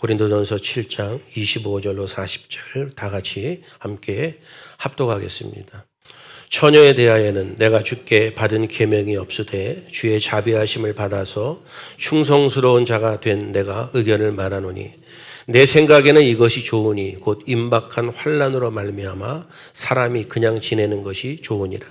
고린도전서 7장 25절로 40절 다 같이 함께 합독하겠습니다. 처녀에 대하여는 내가 주께 받은 계명이 없으되 주의 자비하심을 받아서 충성스러운 자가 된 내가 의견을 말하노니 내 생각에는 이것이 좋으니 곧 임박한 환난으로 말미암아 사람이 그냥 지내는 것이 좋으니라.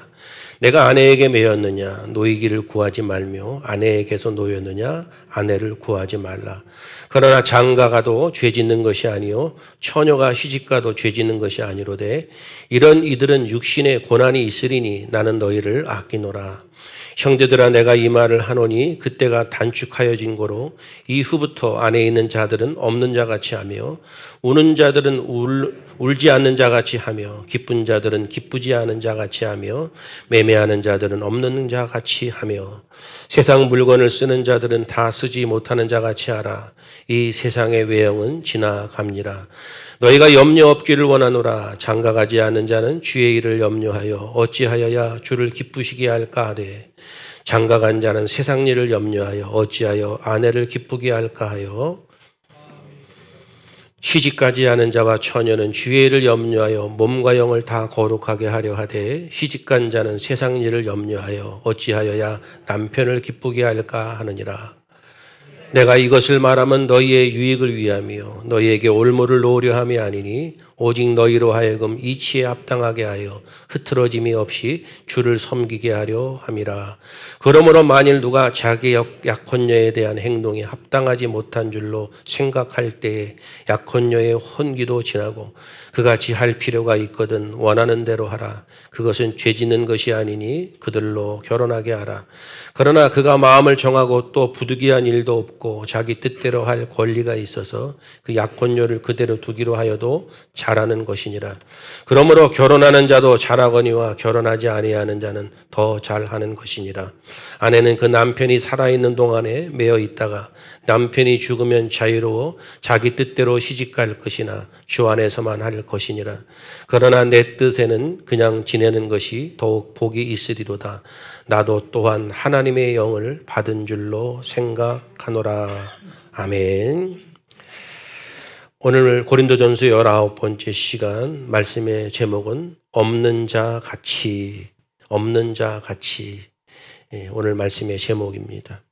내가 아내에게 매였느냐 노이기를 구하지 말며 아내에게서 노였느냐 아내를 구하지 말라. 그러나 장가가도 죄 짓는 것이 아니요 처녀가 시집가도 죄 짓는 것이 아니로되 이런 이들은 육신의 고난이 있으리니 나는 너희를 아끼노라. 형제들아 내가 이 말을 하노니 그때가 단축하여진 거로 이후부터 안에 있는 자들은 없는 자같이 하며 우는 자들은 울지 않는 자같이 하며 기쁜 자들은 기쁘지 않은 자같이 하며 매매하는 자들은 없는 자같이 하며 세상 물건을 쓰는 자들은 다 쓰지 못하는 자같이 하라. 이 세상의 외형은 지나갑니라. 너희가 염려 없기를 원하노라. 장가가지 않는 자는 주의 일을 염려하여 어찌하여야 주를 기쁘시게 할까 하되 장가간 자는 세상 일을 염려하여 어찌하여 아내를 기쁘게 할까 하여 시집가지 않은 자와 처녀는 주의 일을 염려하여 몸과 영을 다 거룩하게 하려 하되 시집간 자는 세상 일을 염려하여 어찌하여야 남편을 기쁘게 할까 하느니라. 내가 이것을 말하면 너희의 유익을 위함이요 너희에게 올무를 놓으려 함이 아니니 오직 너희로 하여금 이치에 합당하게 하여 흐트러짐이 없이 주를 섬기게 하려 함이라. 그러므로 만일 누가 자기 약혼녀에 대한 행동이 합당하지 못한 줄로 생각할 때에 약혼녀의 혼기도 지나고 그같이 할 필요가 있거든 원하는 대로 하라. 그것은 죄 짓는 것이 아니니 그들로 결혼하게 하라. 그러나 그가 마음을 정하고 또 부득이한 일도 없고 자기 뜻대로 할 권리가 있어서 그 약혼녀를 그대로 두기로 하여도 잘하는 것이니라. 그러므로 결혼하는 자도 잘하거니와 결혼하지 아니하는 자는 더 잘하는 것이니라. 아내는 그 남편이 살아있는 동안에 매어 있다가 남편이 죽으면 자유로워 자기 뜻대로 시집갈 것이나 주 안에서만 할 것이니라. 그러나 내 뜻에는 그냥 지내는 것이 더욱 복이 있으리로다. 나도 또한 하나님의 영을 받은 줄로 생각하노라. 아멘. 오늘 고린도전서 19번째 시간 말씀의 제목은 없는 자 같이, 없는 자 같이. 오늘 말씀의 제목입니다.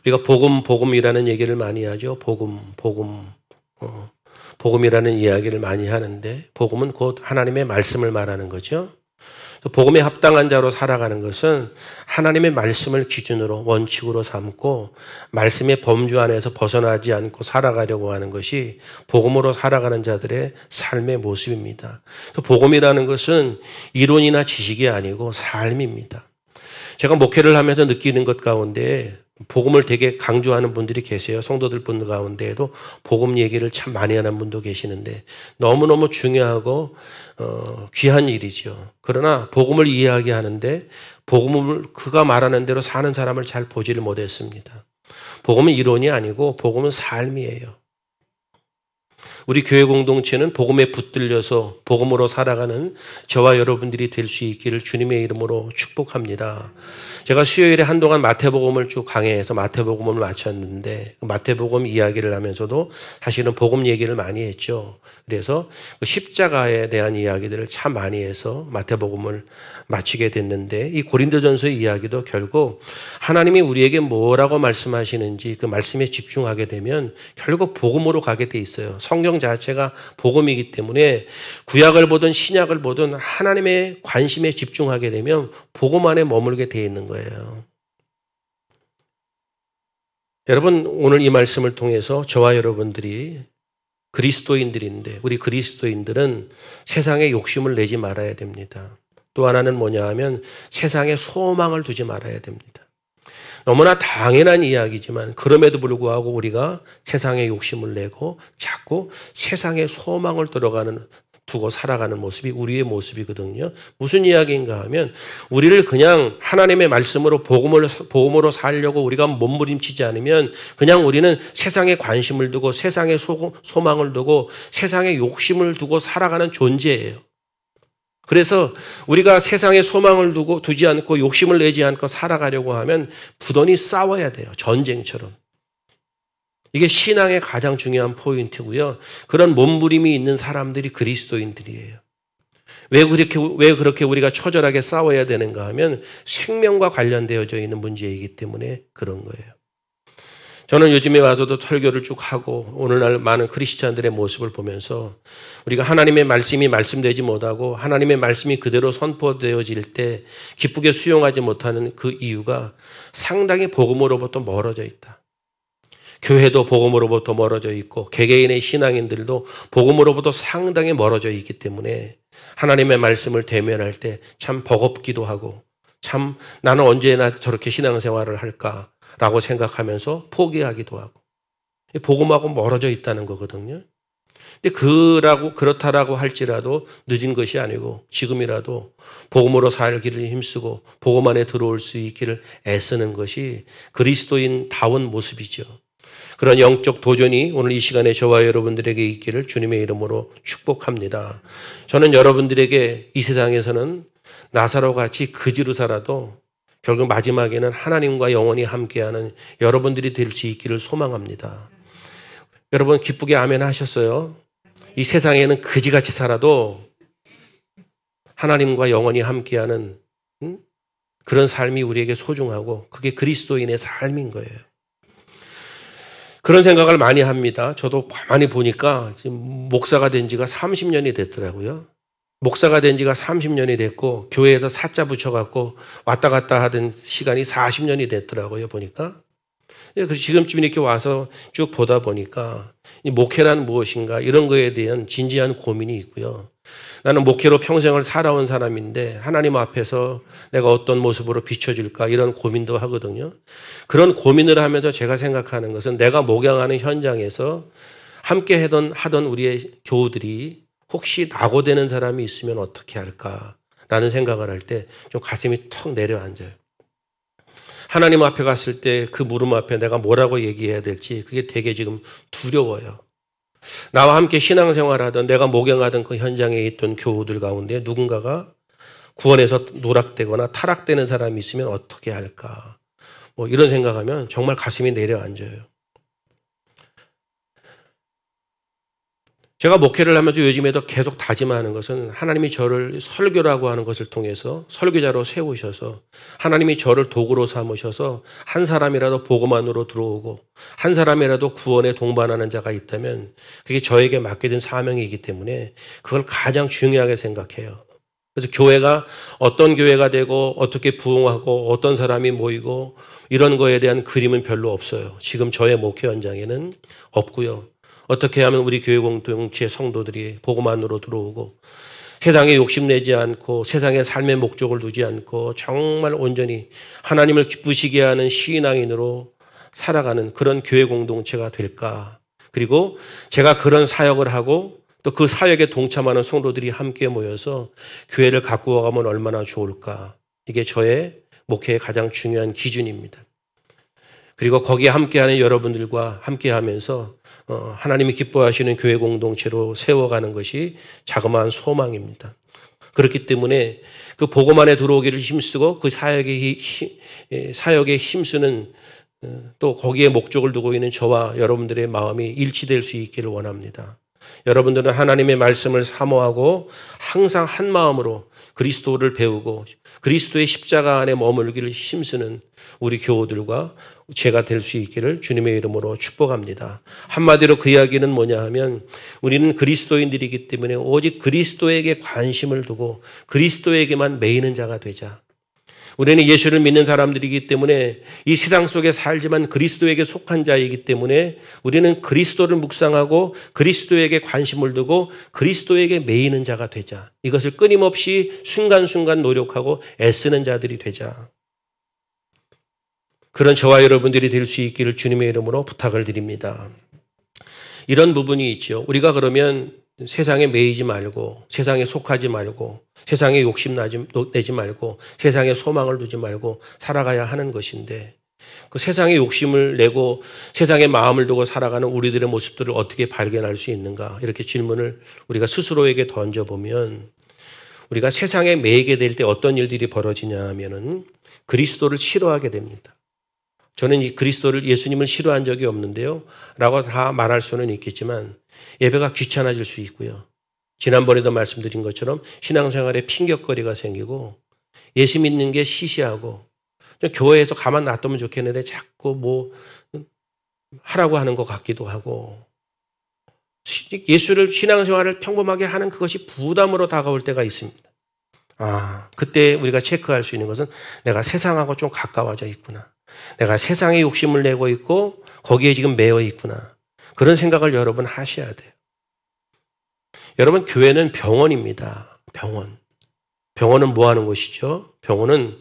우리가 복음이라는 얘기를 많이 하죠. 복음이라는 이야기를 많이 하는데 복음은 곧 하나님의 말씀을 말하는 거죠. 복음에 합당한 자로 살아가는 것은 하나님의 말씀을 기준으로 원칙으로 삼고 말씀의 범주 안에서 벗어나지 않고 살아가려고 하는 것이 복음으로 살아가는 자들의 삶의 모습입니다. 복음이라는 것은 이론이나 지식이 아니고 삶입니다. 제가 목회를 하면서 느끼는 것 가운데 복음을 되게 강조하는 분들이 계세요. 성도들 분 가운데에도 복음 얘기를 참 많이 하는 분도 계시는데 너무너무 중요하고 귀한 일이죠. 그러나 복음을 이야기하는데 복음을 그가 말하는 대로 사는 사람을 잘 보지를 못했습니다. 복음은 이론이 아니고 복음은 삶이에요. 우리 교회 공동체는 복음에 붙들려서 복음으로 살아가는 저와 여러분들이 될 수 있기를 주님의 이름으로 축복합니다. 제가 수요일에 한동안 마태복음을 쭉 강해해서 마태복음을 마쳤는데 마태복음 이야기를 하면서도 사실은 복음 얘기를 많이 했죠. 그래서 십자가에 대한 이야기들을 참 많이 해서 마태복음을 마치게 됐는데 이 고린도전서의 이야기도 결국 하나님이 우리에게 뭐라고 말씀하시는지 그 말씀에 집중하게 되면 결국 복음으로 가게 돼 있어요. 성경 자체가 복음이기 때문에 구약을 보든 신약을 보든 하나님의 관심에 집중하게 되면 복음 안에 머물게 돼 있는 거예요. 여러분 오늘 이 말씀을 통해서 저와 여러분들이 그리스도인들인데 우리 그리스도인들은 세상에 욕심을 내지 말아야 됩니다. 또 하나는 뭐냐 하면 세상에 소망을 두지 말아야 됩니다. 너무나 당연한 이야기지만 그럼에도 불구하고 우리가 세상에 욕심을 내고 자꾸 세상에 소망을 두고 살아가는 모습이 우리의 모습이거든요. 무슨 이야기인가 하면 우리를 그냥 하나님의 말씀으로 복음으로 살려고 우리가 몸부림치지 않으면 그냥 우리는 세상에 관심을 두고 세상에 소망을 두고 세상에 욕심을 두고 살아가는 존재예요. 그래서 우리가 세상에 소망을 두지 않고 욕심을 내지 않고 살아가려고 하면 부단히 싸워야 돼요. 전쟁처럼. 이게 신앙의 가장 중요한 포인트고요. 그런 몸부림이 있는 사람들이 그리스도인들이에요. 왜 그렇게 우리가 처절하게 싸워야 되는가 하면 생명과 관련되어져 있는 문제이기 때문에 그런 거예요. 저는 요즘에 와서도 설교를 쭉 하고 오늘날 많은 크리스찬들의 모습을 보면서 우리가 하나님의 말씀이 말씀되지 못하고 하나님의 말씀이 그대로 선포되어질 때 기쁘게 수용하지 못하는 그 이유가 상당히 복음으로부터 멀어져 있다. 교회도 복음으로부터 멀어져 있고 개개인의 신앙인들도 복음으로부터 상당히 멀어져 있기 때문에 하나님의 말씀을 대면할 때 참 버겁기도 하고 참 나는 언제나 저렇게 신앙생활을 할까라고 생각하면서 포기하기도 하고 복음하고 멀어져 있다는 거거든요. 근데 그렇다라고 할지라도 늦은 것이 아니고 지금이라도 복음으로 살기를 힘쓰고 복음 안에 들어올 수 있기를 애쓰는 것이 그리스도인다운 모습이죠. 그런 영적 도전이 오늘 이 시간에 저와 여러분들에게 있기를 주님의 이름으로 축복합니다. 저는 여러분들에게 이 세상에서는 나사로 같이 그지로 살아도 결국 마지막에는 하나님과 영원히 함께하는 여러분들이 될 수 있기를 소망합니다. 여러분 기쁘게 아멘 하셨어요? 이 세상에는 그지같이 살아도 하나님과 영원히 함께하는 그런 삶이 우리에게 소중하고 그게 그리스도인의 삶인 거예요. 그런 생각을 많이 합니다. 저도 많이 보니까 지금 목사가 된 지가 30년이 됐더라고요. 목사가 된 지가 30년이 됐고 교회에서 사자 붙여갖고 왔다 갔다 하던 시간이 40년이 됐더라고요. 보니까. 그래서 지금쯤 이렇게 와서 쭉 보다 보니까 이 목회란 무엇인가 이런 거에 대한 진지한 고민이 있고요. 나는 목회로 평생을 살아온 사람인데 하나님 앞에서 내가 어떤 모습으로 비춰질까 이런 고민도 하거든요. 그런 고민을 하면서 제가 생각하는 것은 내가 목양하는 현장에서 함께 하던 우리의 교우들이 혹시 낙오되는 사람이 있으면 어떻게 할까라는 생각을 할 때 좀 가슴이 턱 내려앉아요. 하나님 앞에 갔을 때 그 물음 앞에 내가 뭐라고 얘기해야 될지 그게 되게 지금 두려워요. 나와 함께 신앙생활하던 내가 목양하던 그 현장에 있던 교우들 가운데 누군가가 구원에서 누락되거나 타락되는 사람이 있으면 어떻게 할까? 뭐 이런 생각하면 정말 가슴이 내려앉아요. 제가 목회를 하면서 요즘에도 계속 다짐하는 것은 하나님이 저를 설교라고 하는 것을 통해서 설교자로 세우셔서 하나님이 저를 도구로 삼으셔서 한 사람이라도 복음 안으로 들어오고 한 사람이라도 구원에 동반하는 자가 있다면 그게 저에게 맡겨진 사명이기 때문에 그걸 가장 중요하게 생각해요. 그래서 교회가 어떤 교회가 되고 어떻게 부흥하고 어떤 사람이 모이고 이런 거에 대한 그림은 별로 없어요. 지금 저의 목회 현장에는 없고요. 어떻게 하면 우리 교회 공동체 성도들이 복음 안으로 들어오고 세상에 욕심내지 않고 세상의 삶의 목적을 두지 않고 정말 온전히 하나님을 기쁘시게 하는 신앙인으로 살아가는 그런 교회 공동체가 될까. 그리고 제가 그런 사역을 하고 또 그 사역에 동참하는 성도들이 함께 모여서 교회를 가꾸어 가면 얼마나 좋을까. 이게 저의 목회의 가장 중요한 기준입니다. 그리고 거기에 함께하는 여러분들과 함께하면서 하나님이 기뻐하시는 교회 공동체로 세워가는 것이 자그마한 소망입니다. 그렇기 때문에 그 복음 안에 들어오기를 힘쓰고 그 사역에 힘쓰는 또 거기에 목적을 두고 있는 저와 여러분들의 마음이 일치될 수 있기를 원합니다. 여러분들은 하나님의 말씀을 사모하고 항상 한 마음으로 그리스도를 배우고 그리스도의 십자가 안에 머물기를 힘쓰는 우리 교우들과 제가 될 수 있기를 주님의 이름으로 축복합니다. 한마디로 그 이야기는 뭐냐 하면 우리는 그리스도인들이기 때문에 오직 그리스도에게 관심을 두고 그리스도에게만 매이는 자가 되자. 우리는 예수를 믿는 사람들이기 때문에 이 세상 속에 살지만 그리스도에게 속한 자이기 때문에 우리는 그리스도를 묵상하고 그리스도에게 관심을 두고 그리스도에게 매이는 자가 되자. 이것을 끊임없이 순간순간 노력하고 애쓰는 자들이 되자. 그런 저와 여러분들이 될 수 있기를 주님의 이름으로 부탁을 드립니다. 이런 부분이 있죠. 우리가 그러면 세상에 매이지 말고 세상에 속하지 말고 세상에 욕심내지 말고 세상에 소망을 두지 말고 살아가야 하는 것인데 그 세상에 욕심을 내고 세상에 마음을 두고 살아가는 우리들의 모습들을 어떻게 발견할 수 있는가 이렇게 질문을 우리가 스스로에게 던져보면 우리가 세상에 매이게 될 때 어떤 일들이 벌어지냐 하면은 그리스도를 싫어하게 됩니다. 저는 이 그리스도를 예수님을 싫어한 적이 없는데요. 라고 다 말할 수는 있겠지만 예배가 귀찮아질 수 있고요. 지난번에도 말씀드린 것처럼 신앙생활에 핑곗거리가 생기고 예수 믿는 게 시시하고 교회에서 가만 놔두면 좋겠는데 자꾸 뭐 하라고 하는 것 같기도 하고 예수를 신앙생활을 평범하게 하는 그것이 부담으로 다가올 때가 있습니다. 그때 우리가 체크할 수 있는 것은 내가 세상하고 좀 가까워져 있구나. 내가 세상에 욕심을 내고 있고 거기에 지금 매여 있구나. 그런 생각을 여러분 하셔야 돼요. 여러분 교회는 병원입니다. 병원. 병원은 뭐 하는 곳이죠? 병원은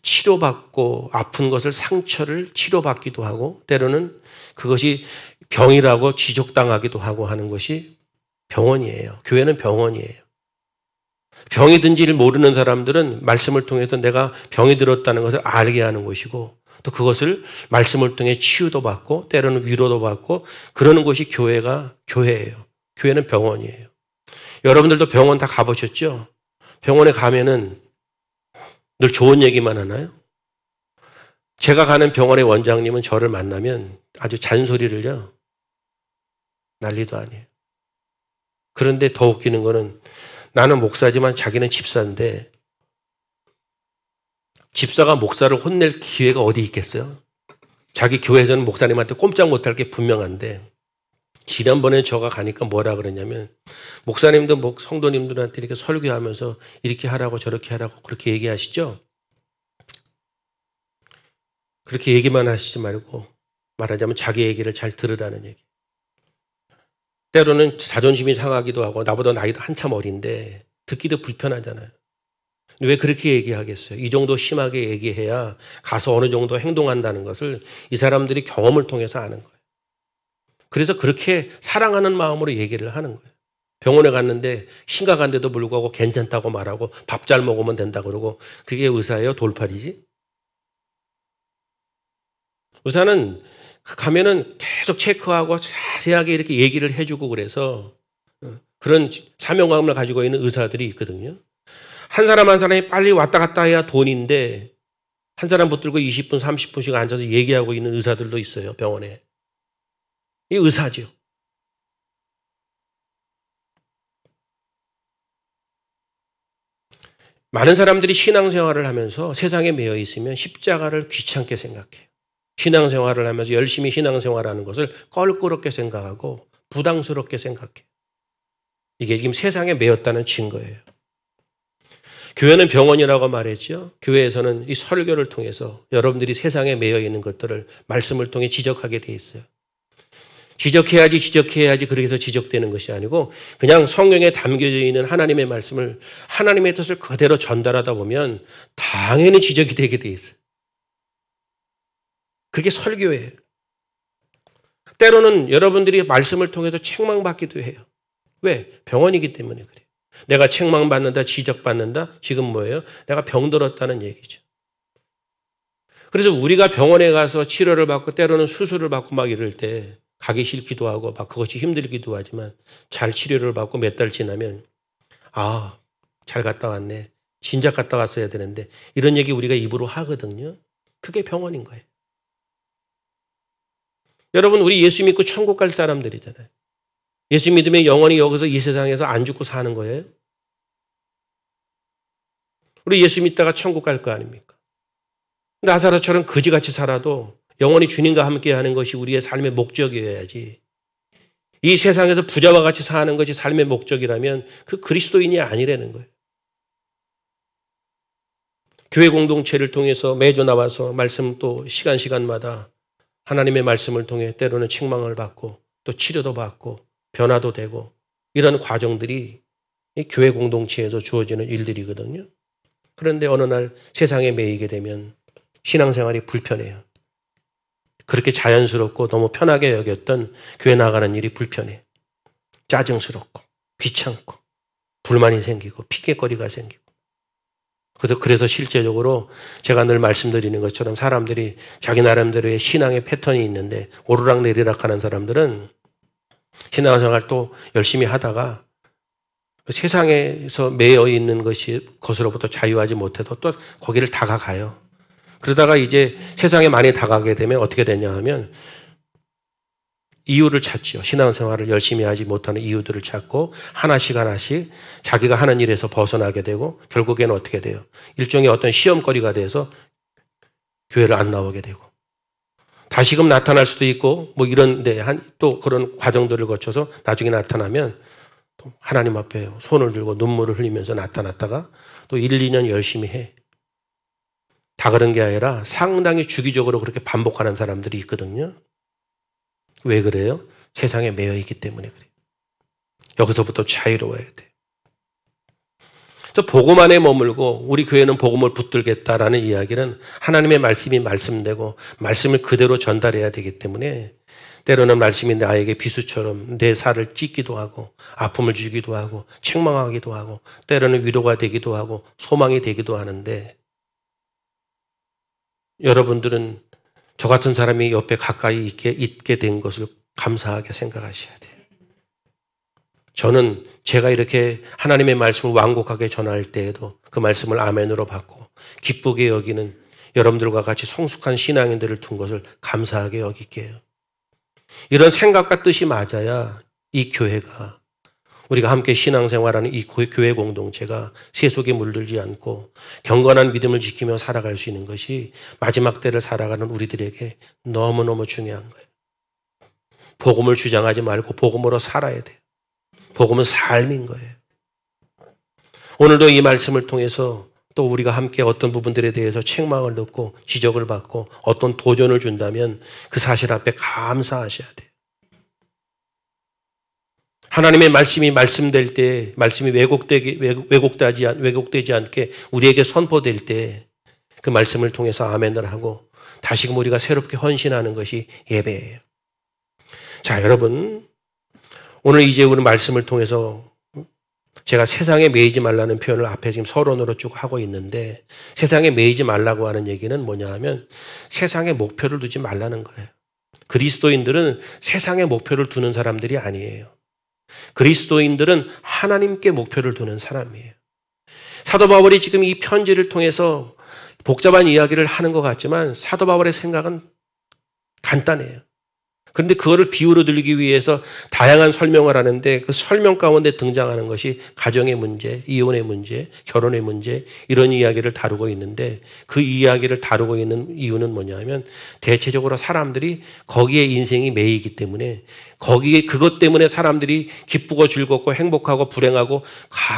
치료받고 아픈 것을 상처를 치료받기도 하고 때로는 그것이 병이라고 지적당하기도 하고 하는 것이 병원이에요. 교회는 병원이에요. 병이 든지를 모르는 사람들은 말씀을 통해서 내가 병이 들었다는 것을 알게 하는 것이고 또 그것을 말씀을 통해 치유도 받고 때로는 위로도 받고 그러는 것이 교회예요. 교회는 병원이에요. 여러분들도 병원 다 가보셨죠? 병원에 가면은 늘 좋은 얘기만 하나요? 제가 가는 병원의 원장님은 저를 만나면 아주 잔소리를요. 난리도 아니에요. 그런데 더 웃기는 거는 나는 목사지만 자기는 집사인데 집사가 목사를 혼낼 기회가 어디 있겠어요? 자기 교회에서는 목사님한테 꼼짝 못할 게 분명한데 지난번에 저가 가니까 뭐라 그랬냐면 목사님도 성도님들한테 이렇게 설교하면서 이렇게 하라고 저렇게 하라고 그렇게 얘기하시죠? 그렇게 얘기만 하시지 말고 말하자면 자기 얘기를 잘 들으라는 얘기. 때로는 자존심이 상하기도 하고 나보다 나이도 한참 어린데 듣기도 불편하잖아요. 왜 그렇게 얘기하겠어요? 이 정도 심하게 얘기해야 가서 어느 정도 행동한다는 것을 이 사람들이 경험을 통해서 아는 거예요. 그래서 그렇게 사랑하는 마음으로 얘기를 하는 거예요. 병원에 갔는데 심각한데도 불구하고 괜찮다고 말하고 밥 잘 먹으면 된다고 그러고 그게 의사예요? 돌팔이지? 의사는 가면은 계속 체크하고 자세하게 이렇게 얘기를 해주고 그래서 그런 사명감을 가지고 있는 의사들이 있거든요. 한 사람 한 사람이 빨리 왔다 갔다 해야 돈인데 한 사람 붙들고 20분, 30분씩 앉아서 얘기하고 있는 의사들도 있어요. 병원에. 이 의사죠. 많은 사람들이 신앙생활을 하면서 세상에 매여 있으면 십자가를 귀찮게 생각해요. 신앙생활을 하면서 열심히 신앙생활하는 것을 껄끄럽게 생각하고 부담스럽게 생각해요. 이게 지금 세상에 매였다는 증거예요. 교회는 병원이라고 말했죠. 교회에서는 이 설교를 통해서 여러분들이 세상에 매여 있는 것들을 말씀을 통해 지적하게 돼 있어요. 지적해야지 그렇게 해서 지적되는 것이 아니고 그냥 성경에 담겨져 있는 하나님의 말씀을 하나님의 뜻을 그대로 전달하다 보면 당연히 지적이 되게 돼 있어요. 그게 설교예요. 때로는 여러분들이 말씀을 통해서 책망받기도 해요. 왜? 병원이기 때문에 그래요. 내가 책망받는다, 지적받는다. 지금 뭐예요? 내가 병들었다는 얘기죠. 그래서 우리가 병원에 가서 치료를 받고 때로는 수술을 받고 막 이럴 때 가기 싫기도 하고 막 그것이 힘들기도 하지만 잘 치료를 받고 몇 달 지나면 잘 갔다 왔네. 진작 갔다 왔어야 되는데 이런 얘기 우리가 입으로 하거든요. 그게 병원인 거예요. 여러분 우리 예수 믿고 천국 갈 사람들이잖아요. 예수 믿으면 영원히 여기서 이 세상에서 안 죽고 사는 거예요. 우리 예수 믿다가 천국 갈 거 아닙니까? 나사로처럼 거지같이 살아도 영원히 주님과 함께하는 것이 우리의 삶의 목적이어야지. 이 세상에서 부자와 같이 사는 것이 삶의 목적이라면 그 그리스도인이 아니라는 거예요. 교회 공동체를 통해서 매주 나와서 말씀 또 시간마다 하나님의 말씀을 통해 때로는 책망을 받고 또 치료도 받고 변화도 되고 이런 과정들이 이 교회 공동체에서 주어지는 일들이거든요. 그런데 어느 날 세상에 매이게 되면 신앙생활이 불편해요. 그렇게 자연스럽고 너무 편하게 여겼던 교회 나가는 일이 불편해. 짜증스럽고 귀찮고 불만이 생기고 피켓거리가 생기고. 그래서 실제적으로 제가 늘 말씀드리는 것처럼 사람들이 자기 나름대로의 신앙의 패턴이 있는데 오르락 내리락 하는 사람들은 신앙생활 또 열심히 하다가 세상에서 매여 있는 것으로부터 자유하지 못해도 또 거기를 다가가요. 그러다가 이제 세상에 많이 다가가게 되면 어떻게 되냐 하면 이유를 찾죠. 신앙생활을 열심히 하지 못하는 이유들을 찾고 하나씩 하나씩 자기가 하는 일에서 벗어나게 되고 결국에는 어떻게 돼요? 일종의 어떤 시험거리가 돼서 교회를 안 나오게 되고 다시금 나타날 수도 있고 뭐 이런데 또 그런 과정들을 거쳐서 나중에 나타나면 또 하나님 앞에 손을 들고 눈물을 흘리면서 나타났다가 또 1, 2년 열심히 해. 다 그런 게 아니라 상당히 주기적으로 그렇게 반복하는 사람들이 있거든요. 왜 그래요? 세상에 매여 있기 때문에 그래요. 여기서부터 자유로워야 돼. 또 복음 안에 머물고 우리 교회는 복음을 붙들겠다라는 이야기는 하나님의 말씀이 말씀되고 말씀을 그대로 전달해야 되기 때문에 때로는 말씀이 나에게 비수처럼 내 살을 찢기도 하고 아픔을 주기도 하고 책망하기도 하고 때로는 위로가 되기도 하고 소망이 되기도 하는데 여러분들은 저 같은 사람이 옆에 가까이 있게 된 것을 감사하게 생각하셔야 돼요. 저는 제가 이렇게 하나님의 말씀을 완곡하게 전할 때에도 그 말씀을 아멘으로 받고 기쁘게 여기는 여러분들과 같이 성숙한 신앙인들을 둔 것을 감사하게 여길게요. 이런 생각과 뜻이 맞아야 이 교회가 우리가 함께 신앙생활하는 이 교회 공동체가 세속에 물들지 않고 경건한 믿음을 지키며 살아갈 수 있는 것이 마지막 때를 살아가는 우리들에게 너무너무 중요한 거예요. 복음을 주장하지 말고 복음으로 살아야 돼요. 복음은 삶인 거예요. 오늘도 이 말씀을 통해서 또 우리가 함께 어떤 부분들에 대해서 책망을 듣고 지적을 받고 어떤 도전을 준다면 그 사실 앞에 감사하셔야 돼요. 하나님의 말씀이 말씀될 때, 말씀이 왜곡되지 않게 우리에게 선포될 때 그 말씀을 통해서 아멘을 하고 다시금 우리가 새롭게 헌신하는 것이 예배예요. 자, 여러분, 오늘 이제 우리 말씀을 통해서 제가 세상에 매이지 말라는 표현을 앞에 지금 서론으로 쭉 하고 있는데 세상에 매이지 말라고 하는 얘기는 뭐냐 하면 세상에 목표를 두지 말라는 거예요. 그리스도인들은 세상에 목표를 두는 사람들이 아니에요. 그리스도인들은 하나님께 목표를 두는 사람이에요. 사도 바울이 지금 이 편지를 통해서 복잡한 이야기를 하는 것 같지만 사도 바울의 생각은 간단해요. 그런데 그거를 비유로 들기 위해서 다양한 설명을 하는데 그 설명 가운데 등장하는 것이 가정의 문제, 이혼의 문제, 결혼의 문제 이런 이야기를 다루고 있는데 그 이야기를 다루고 있는 이유는 뭐냐면 대체적으로 사람들이 거기에 인생이 매이기 때문에 거기에 그것 때문에 사람들이 기쁘고 즐겁고 행복하고 불행하고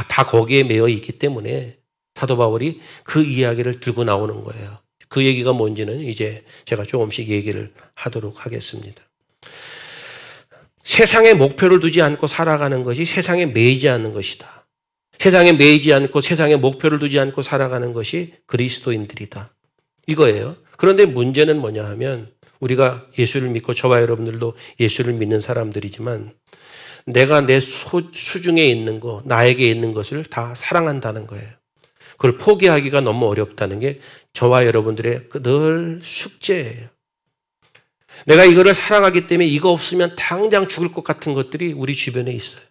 다 거기에 매여 있기 때문에 사도 바울이 그 이야기를 들고 나오는 거예요. 그 얘기가 뭔지는 이제 제가 조금씩 얘기를 하도록 하겠습니다. 세상에 목표를 두지 않고 살아가는 것이 세상에 매이지 않는 것이다. 세상에 매이지 않고 세상에 목표를 두지 않고 살아가는 것이 그리스도인들이다. 이거예요. 그런데 문제는 뭐냐 하면 우리가 예수를 믿고 저와 여러분들도 예수를 믿는 사람들이지만 내가 내 수중에 있는 거, 나에게 있는 것을 다 사랑한다는 거예요. 그걸 포기하기가 너무 어렵다는 게 저와 여러분들의 늘 숙제예요. 내가 이거를 사랑하기 때문에 이거 없으면 당장 죽을 것 같은 것들이 우리 주변에 있어요.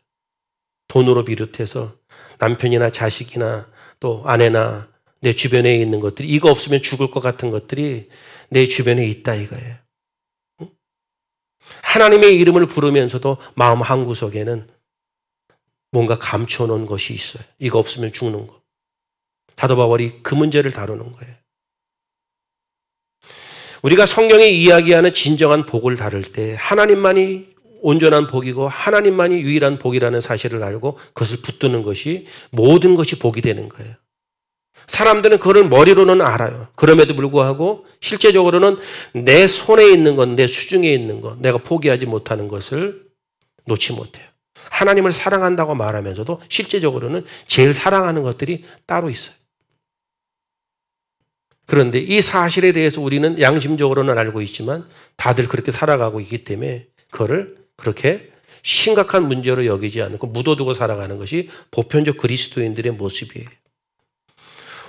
돈으로 비롯해서 남편이나 자식이나 또 아내나 내 주변에 있는 것들이 이거 없으면 죽을 것 같은 것들이 내 주변에 있다 이거예요. 하나님의 이름을 부르면서도 마음 한구석에는 뭔가 감춰놓은 것이 있어요. 이거 없으면 죽는 거. 사도 바울이 그 문제를 다루는 거예요. 우리가 성경에 이야기하는 진정한 복을 다룰 때 하나님만이 온전한 복이고 하나님만이 유일한 복이라는 사실을 알고 그것을 붙드는 것이 모든 것이 복이 되는 거예요. 사람들은 그걸 머리로는 알아요. 그럼에도 불구하고 실제적으로는 내 손에 있는 것, 내 수중에 있는 것, 내가 포기하지 못하는 것을 놓지 못해요. 하나님을 사랑한다고 말하면서도 실제적으로는 제일 사랑하는 것들이 따로 있어요. 그런데 이 사실에 대해서 우리는 양심적으로는 알고 있지만 다들 그렇게 살아가고 있기 때문에 그거를 그렇게 심각한 문제로 여기지 않고 묻어두고 살아가는 것이 보편적 그리스도인들의 모습이에요.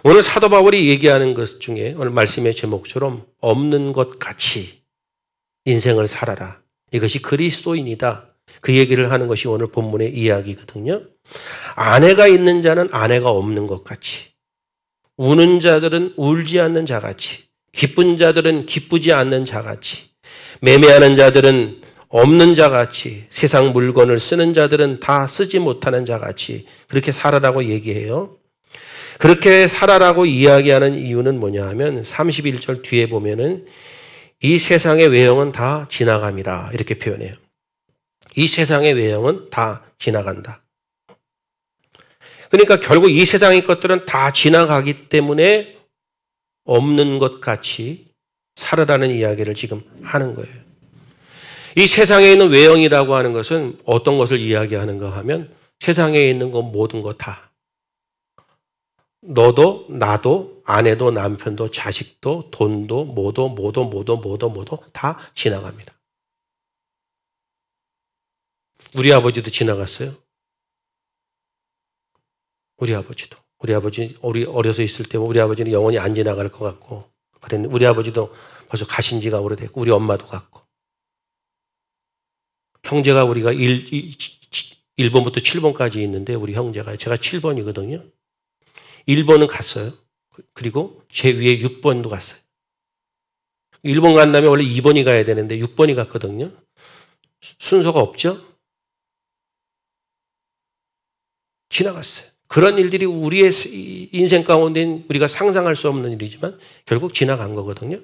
오늘 사도 바울이 얘기하는 것 중에 오늘 말씀의 제목처럼 없는 것 같이 인생을 살아라. 이것이 그리스도인이다. 그 얘기를 하는 것이 오늘 본문의 이야기거든요. 아내가 있는 자는 아내가 없는 것 같이 우는 자들은 울지 않는 자같이 기쁜 자들은 기쁘지 않는 자같이, 매매하는 자들은 없는 자같이, 세상 물건을 쓰는 자들은 다 쓰지 못하는 자같이 그렇게 살아라고 얘기해요. 그렇게 살아라고 이야기하는 이유는 뭐냐 하면 31절 뒤에 보면은 이 세상의 외형은 다 지나감이라 이렇게 표현해요. 이 세상의 외형은 다 지나간다. 그러니까 결국 이 세상의 것들은 다 지나가기 때문에 없는 것 같이 살아라는 이야기를 지금 하는 거예요. 이 세상에 있는 외형이라고 하는 것은 어떤 것을 이야기하는가 하면 세상에 있는 것 모든 것 다. 너도 나도 아내도 남편도 자식도 돈도 모두 다 지나갑니다. 우리 아버지도 지나갔어요. 우리 아버지도. 우리 어려서 있을 때 우리 아버지는 영원히 안 지나갈 것 같고, 그랬는데 우리 아버지도 벌써 가신 지가 오래됐고, 우리 엄마도 갔고. 형제가 우리가 1번부터 7번까지 있는데 우리 형제가, 제가 7번이거든요. 1번은 갔어요. 그리고 제 위에 6번도 갔어요. 1번 간 다음에 원래 2번이 가야 되는데 6번이 갔거든요. 순서가 없죠? 지나갔어요. 그런 일들이 우리의 인생 가운데 우리가 상상할 수 없는 일이지만 결국 지나간 거거든요.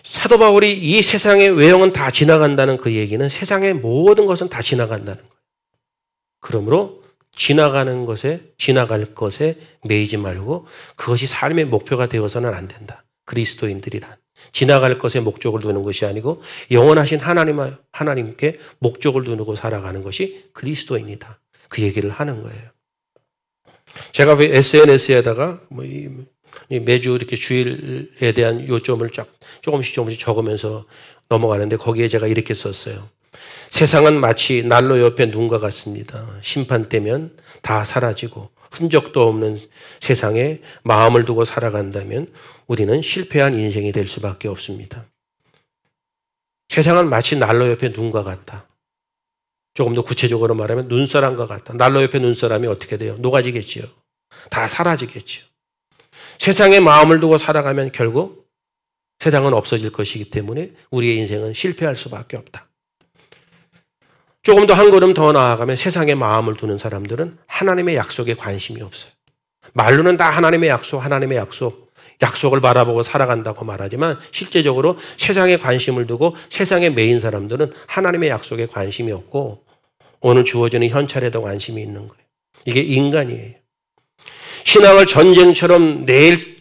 사도 바울이 이 세상의 외형은 다 지나간다는 그 얘기는 세상의 모든 것은 다 지나간다는 거예요. 그러므로 지나갈 것에 매이지 말고 그것이 삶의 목표가 되어서는 안 된다. 그리스도인들이란 지나갈 것에 목적을 두는 것이 아니고 영원하신 하나님께 목적을 두고 살아가는 것이 그리스도인이다. 그 얘기를 하는 거예요. 제가 왜 SNS에다가 매주 이렇게 주일에 대한 요점을 조금씩 적으면서 넘어가는데 거기에 제가 이렇게 썼어요. 세상은 마치 난로 옆에 눈과 같습니다. 심판 때면 다 사라지고 흔적도 없는 세상에 마음을 두고 살아간다면 우리는 실패한 인생이 될 수밖에 없습니다. 세상은 마치 난로 옆에 눈과 같다. 조금 더 구체적으로 말하면 눈사람과 같다. 난로 옆에 눈사람이 어떻게 돼요? 녹아지겠지요. 다 사라지겠지요. 세상에 마음을 두고 살아가면 결국 세상은 없어질 것이기 때문에 우리의 인생은 실패할 수밖에 없다. 조금 더 한 걸음 더 나아가면 세상에 마음을 두는 사람들은 하나님의 약속에 관심이 없어요. 말로는 다 하나님의 약속을 바라보고 살아간다고 말하지만 실제적으로 세상에 관심을 두고 세상에 매인 사람들은 하나님의 약속에 관심이 없고 오늘 주어지는 현찰에도 관심이 있는 거예요. 이게 인간이에요. 신앙을 전쟁처럼 내일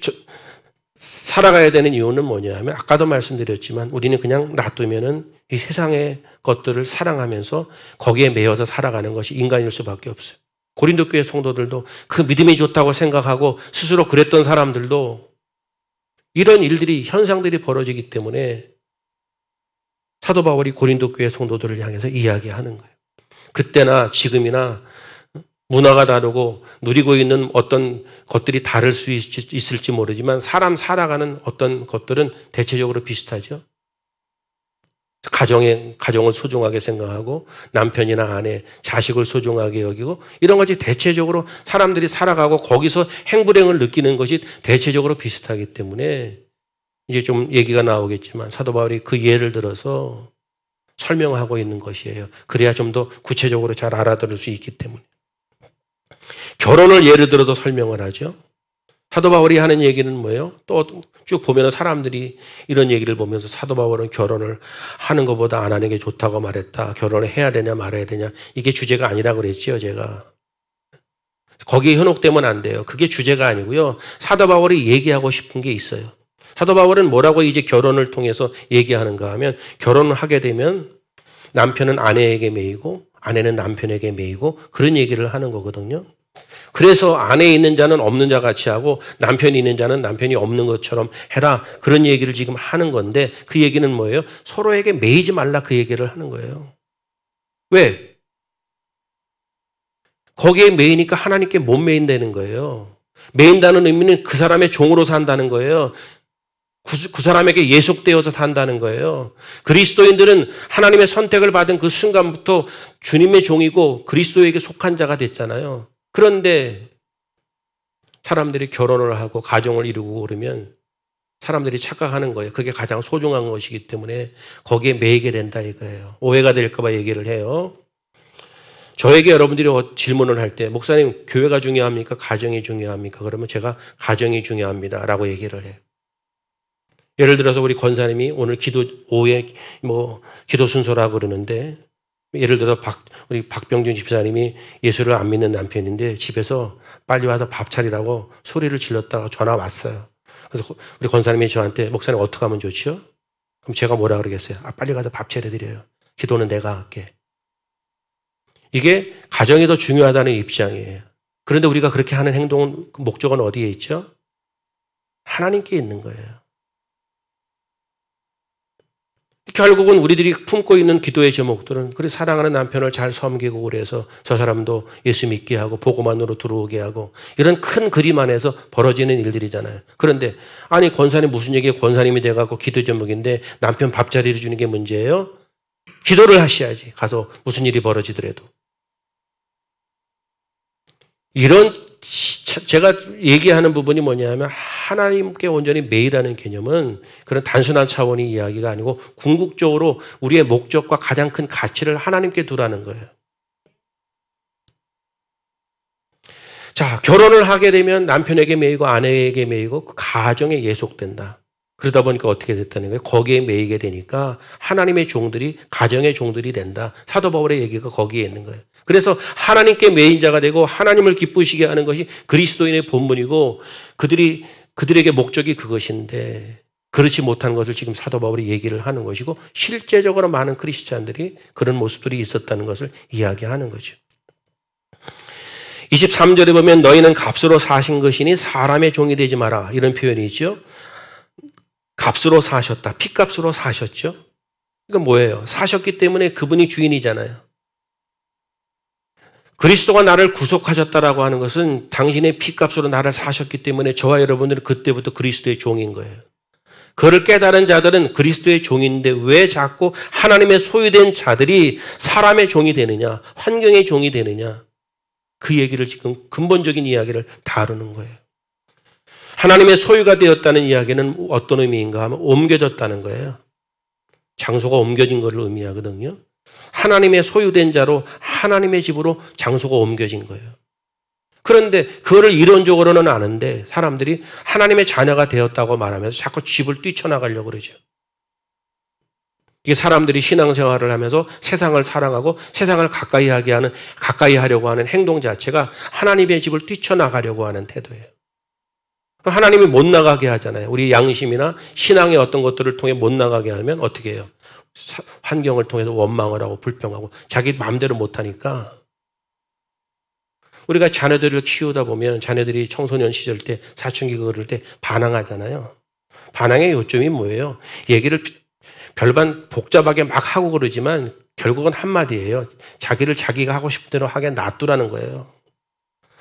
살아가야 되는 이유는 뭐냐면 아까도 말씀드렸지만 우리는 그냥 놔두면은 이 세상의 것들을 사랑하면서 거기에 매여서 살아가는 것이 인간일 수밖에 없어요. 고린도 교회 성도들도 그 믿음이 좋다고 생각하고 스스로 그랬던 사람들도 이런 현상들이 벌어지기 때문에 사도 바울이 고린도 교회 성도들을 향해서 이야기하는 거예요. 그때나 지금이나 문화가 다르고 누리고 있는 어떤 것들이 다를 수 있을지 모르지만 사람 살아가는 어떤 것들은 대체적으로 비슷하죠. 가정을 소중하게 생각하고 남편이나 아내, 자식을 소중하게 여기고 이런 것이 대체적으로 사람들이 살아가고 거기서 행불행을 느끼는 것이 대체적으로 비슷하기 때문에 이제 좀 얘기가 나오겠지만 사도 바울이 그 예를 들어서 설명하고 있는 것이에요. 그래야 좀 더 구체적으로 잘 알아들을 수 있기 때문에. 결혼을 예를 들어도 설명을 하죠. 사도 바울이 하는 얘기는 뭐예요? 또 쭉 보면 사람들이 이런 얘기를 보면서 사도 바울은 결혼을 하는 것보다 안 하는 게 좋다고 말했다. 결혼을 해야 되냐 말아야 되냐. 이게 주제가 아니라고 그랬지요, 제가. 거기에 현혹되면 안 돼요. 그게 주제가 아니고요. 사도 바울이 얘기하고 싶은 게 있어요. 사도 바울은 뭐라고 이제 결혼을 통해서 얘기하는가 하면 결혼을 하게 되면 남편은 아내에게 매이고 아내는 남편에게 매이고 그런 얘기를 하는 거거든요. 그래서 아내에 있는 자는 없는 자 같이 하고 남편이 있는 자는 남편이 없는 것처럼 해라. 그런 얘기를 지금 하는 건데 그 얘기는 뭐예요? 서로에게 매이지 말라 그 얘기를 하는 거예요. 왜? 거기에 매이니까 하나님께 못 매인다는 거예요. 매인다는 의미는 그 사람의 종으로 산다는 거예요. 그 사람에게 예속되어서 산다는 거예요. 그리스도인들은 하나님의 선택을 받은 그 순간부터 주님의 종이고 그리스도에게 속한 자가 됐잖아요. 그런데 사람들이 결혼을 하고 가정을 이루고 그러면 사람들이 착각하는 거예요. 그게 가장 소중한 것이기 때문에 거기에 매이게 된다 이거예요. 오해가 될까 봐 얘기를 해요. 저에게 여러분들이 질문을 할 때 목사님 교회가 중요합니까? 가정이 중요합니까? 그러면 제가 가정이 중요합니다 라고 얘기를 해요. 예를 들어서 우리 권사님이 오늘 오후에 기도 순서라고 그러는데 예를 들어 우리 박병준 집사님이 예수를 안 믿는 남편인데 집에서 빨리 와서 밥 차리라고 소리를 질렀다가 전화 왔어요. 그래서 우리 권사님이 저한테 목사님 어떻게 하면 좋죠? 그럼 제가 뭐라 그러겠어요? 빨리 가서 밥 차려드려요. 기도는 내가 할게. 이게 가정이 더 중요하다는 입장이에요. 그런데 우리가 그렇게 하는 행동은 목적은 어디에 있죠? 하나님께 있는 거예요. 결국은 우리들이 품고 있는 기도의 제목들은 그래 사랑하는 남편을 잘 섬기고 그래서 저 사람도 예수 믿게 하고 복음만으로 들어오게 하고 이런 큰 그림 안에서 벌어지는 일들이잖아요. 그런데 아니 권사님 무슨 얘기에 권사님이 돼갖고 기도 제목인데 남편 밥자리를 주는 게 문제예요? 기도를 하셔야지. 가서 무슨 일이 벌어지더라도. 이런 제가 얘기하는 부분이 뭐냐면 하나님께 온전히 매이라는 개념은 그런 단순한 차원의 이야기가 아니고 궁극적으로 우리의 목적과 가장 큰 가치를 하나님께 두라는 거예요. 자, 결혼을 하게 되면 남편에게 매이고 아내에게 매이고 그 가정에 예속된다. 그러다 보니까 어떻게 됐다는 거예요? 거기에 매이게 되니까 하나님의 종들이 가정의 종들이 된다. 사도 바울의 얘기가 거기에 있는 거예요. 그래서 하나님께 매인 자가 되고 하나님을 기쁘시게 하는 것이 그리스도인의 본분이고 그들에게 목적이 그것인데 그렇지 못한 것을 지금 사도 바울이 얘기를 하는 것이고 실제적으로 많은 크리스찬들이 그런 모습들이 있었다는 것을 이야기하는 거죠. 23절에 보면 너희는 값으로 사신 것이니 사람의 종이 되지 마라. 이런 표현이 있죠. 값으로 사셨다. 피값으로 사셨죠. 이건 뭐예요? 사셨기 때문에 그분이 주인이잖아요. 그리스도가 나를 구속하셨다라고 하는 것은 당신의 피값으로 나를 사셨기 때문에 저와 여러분들은 그때부터 그리스도의 종인 거예요. 그를 깨달은 자들은 그리스도의 종인데 왜 자꾸 하나님의 소유된 자들이 사람의 종이 되느냐, 환경의 종이 되느냐. 그 얘기를 지금 근본적인 이야기를 다루는 거예요. 하나님의 소유가 되었다는 이야기는 어떤 의미인가 하면 옮겨졌다는 거예요. 장소가 옮겨진 것을 의미하거든요. 하나님의 소유된 자로 하나님의 집으로 장소가 옮겨진 거예요. 그런데 그거를 이론적으로는 아는데 사람들이 하나님의 자녀가 되었다고 말하면서 자꾸 집을 뛰쳐나가려고 그러죠. 이게 사람들이 신앙생활을 하면서 세상을 사랑하고 세상을 가까이 하려고 하는 행동 자체가 하나님의 집을 뛰쳐나가려고 하는 태도예요. 하나님이 못 나가게 하잖아요. 우리 양심이나 신앙의 어떤 것들을 통해 못 나가게 하면 어떻게 해요? 환경을 통해서 원망을 하고 불평하고 자기 마음대로 못하니까 우리가 자녀들을 키우다 보면 자녀들이 청소년 시절 때 사춘기 그럴 때 반항하잖아요. 반항의 요점이 뭐예요? 얘기를 별반 복잡하게 막 하고 그러지만 결국은 한마디예요. 자기를 자기가 하고 싶은 대로 하게 놔두라는 거예요.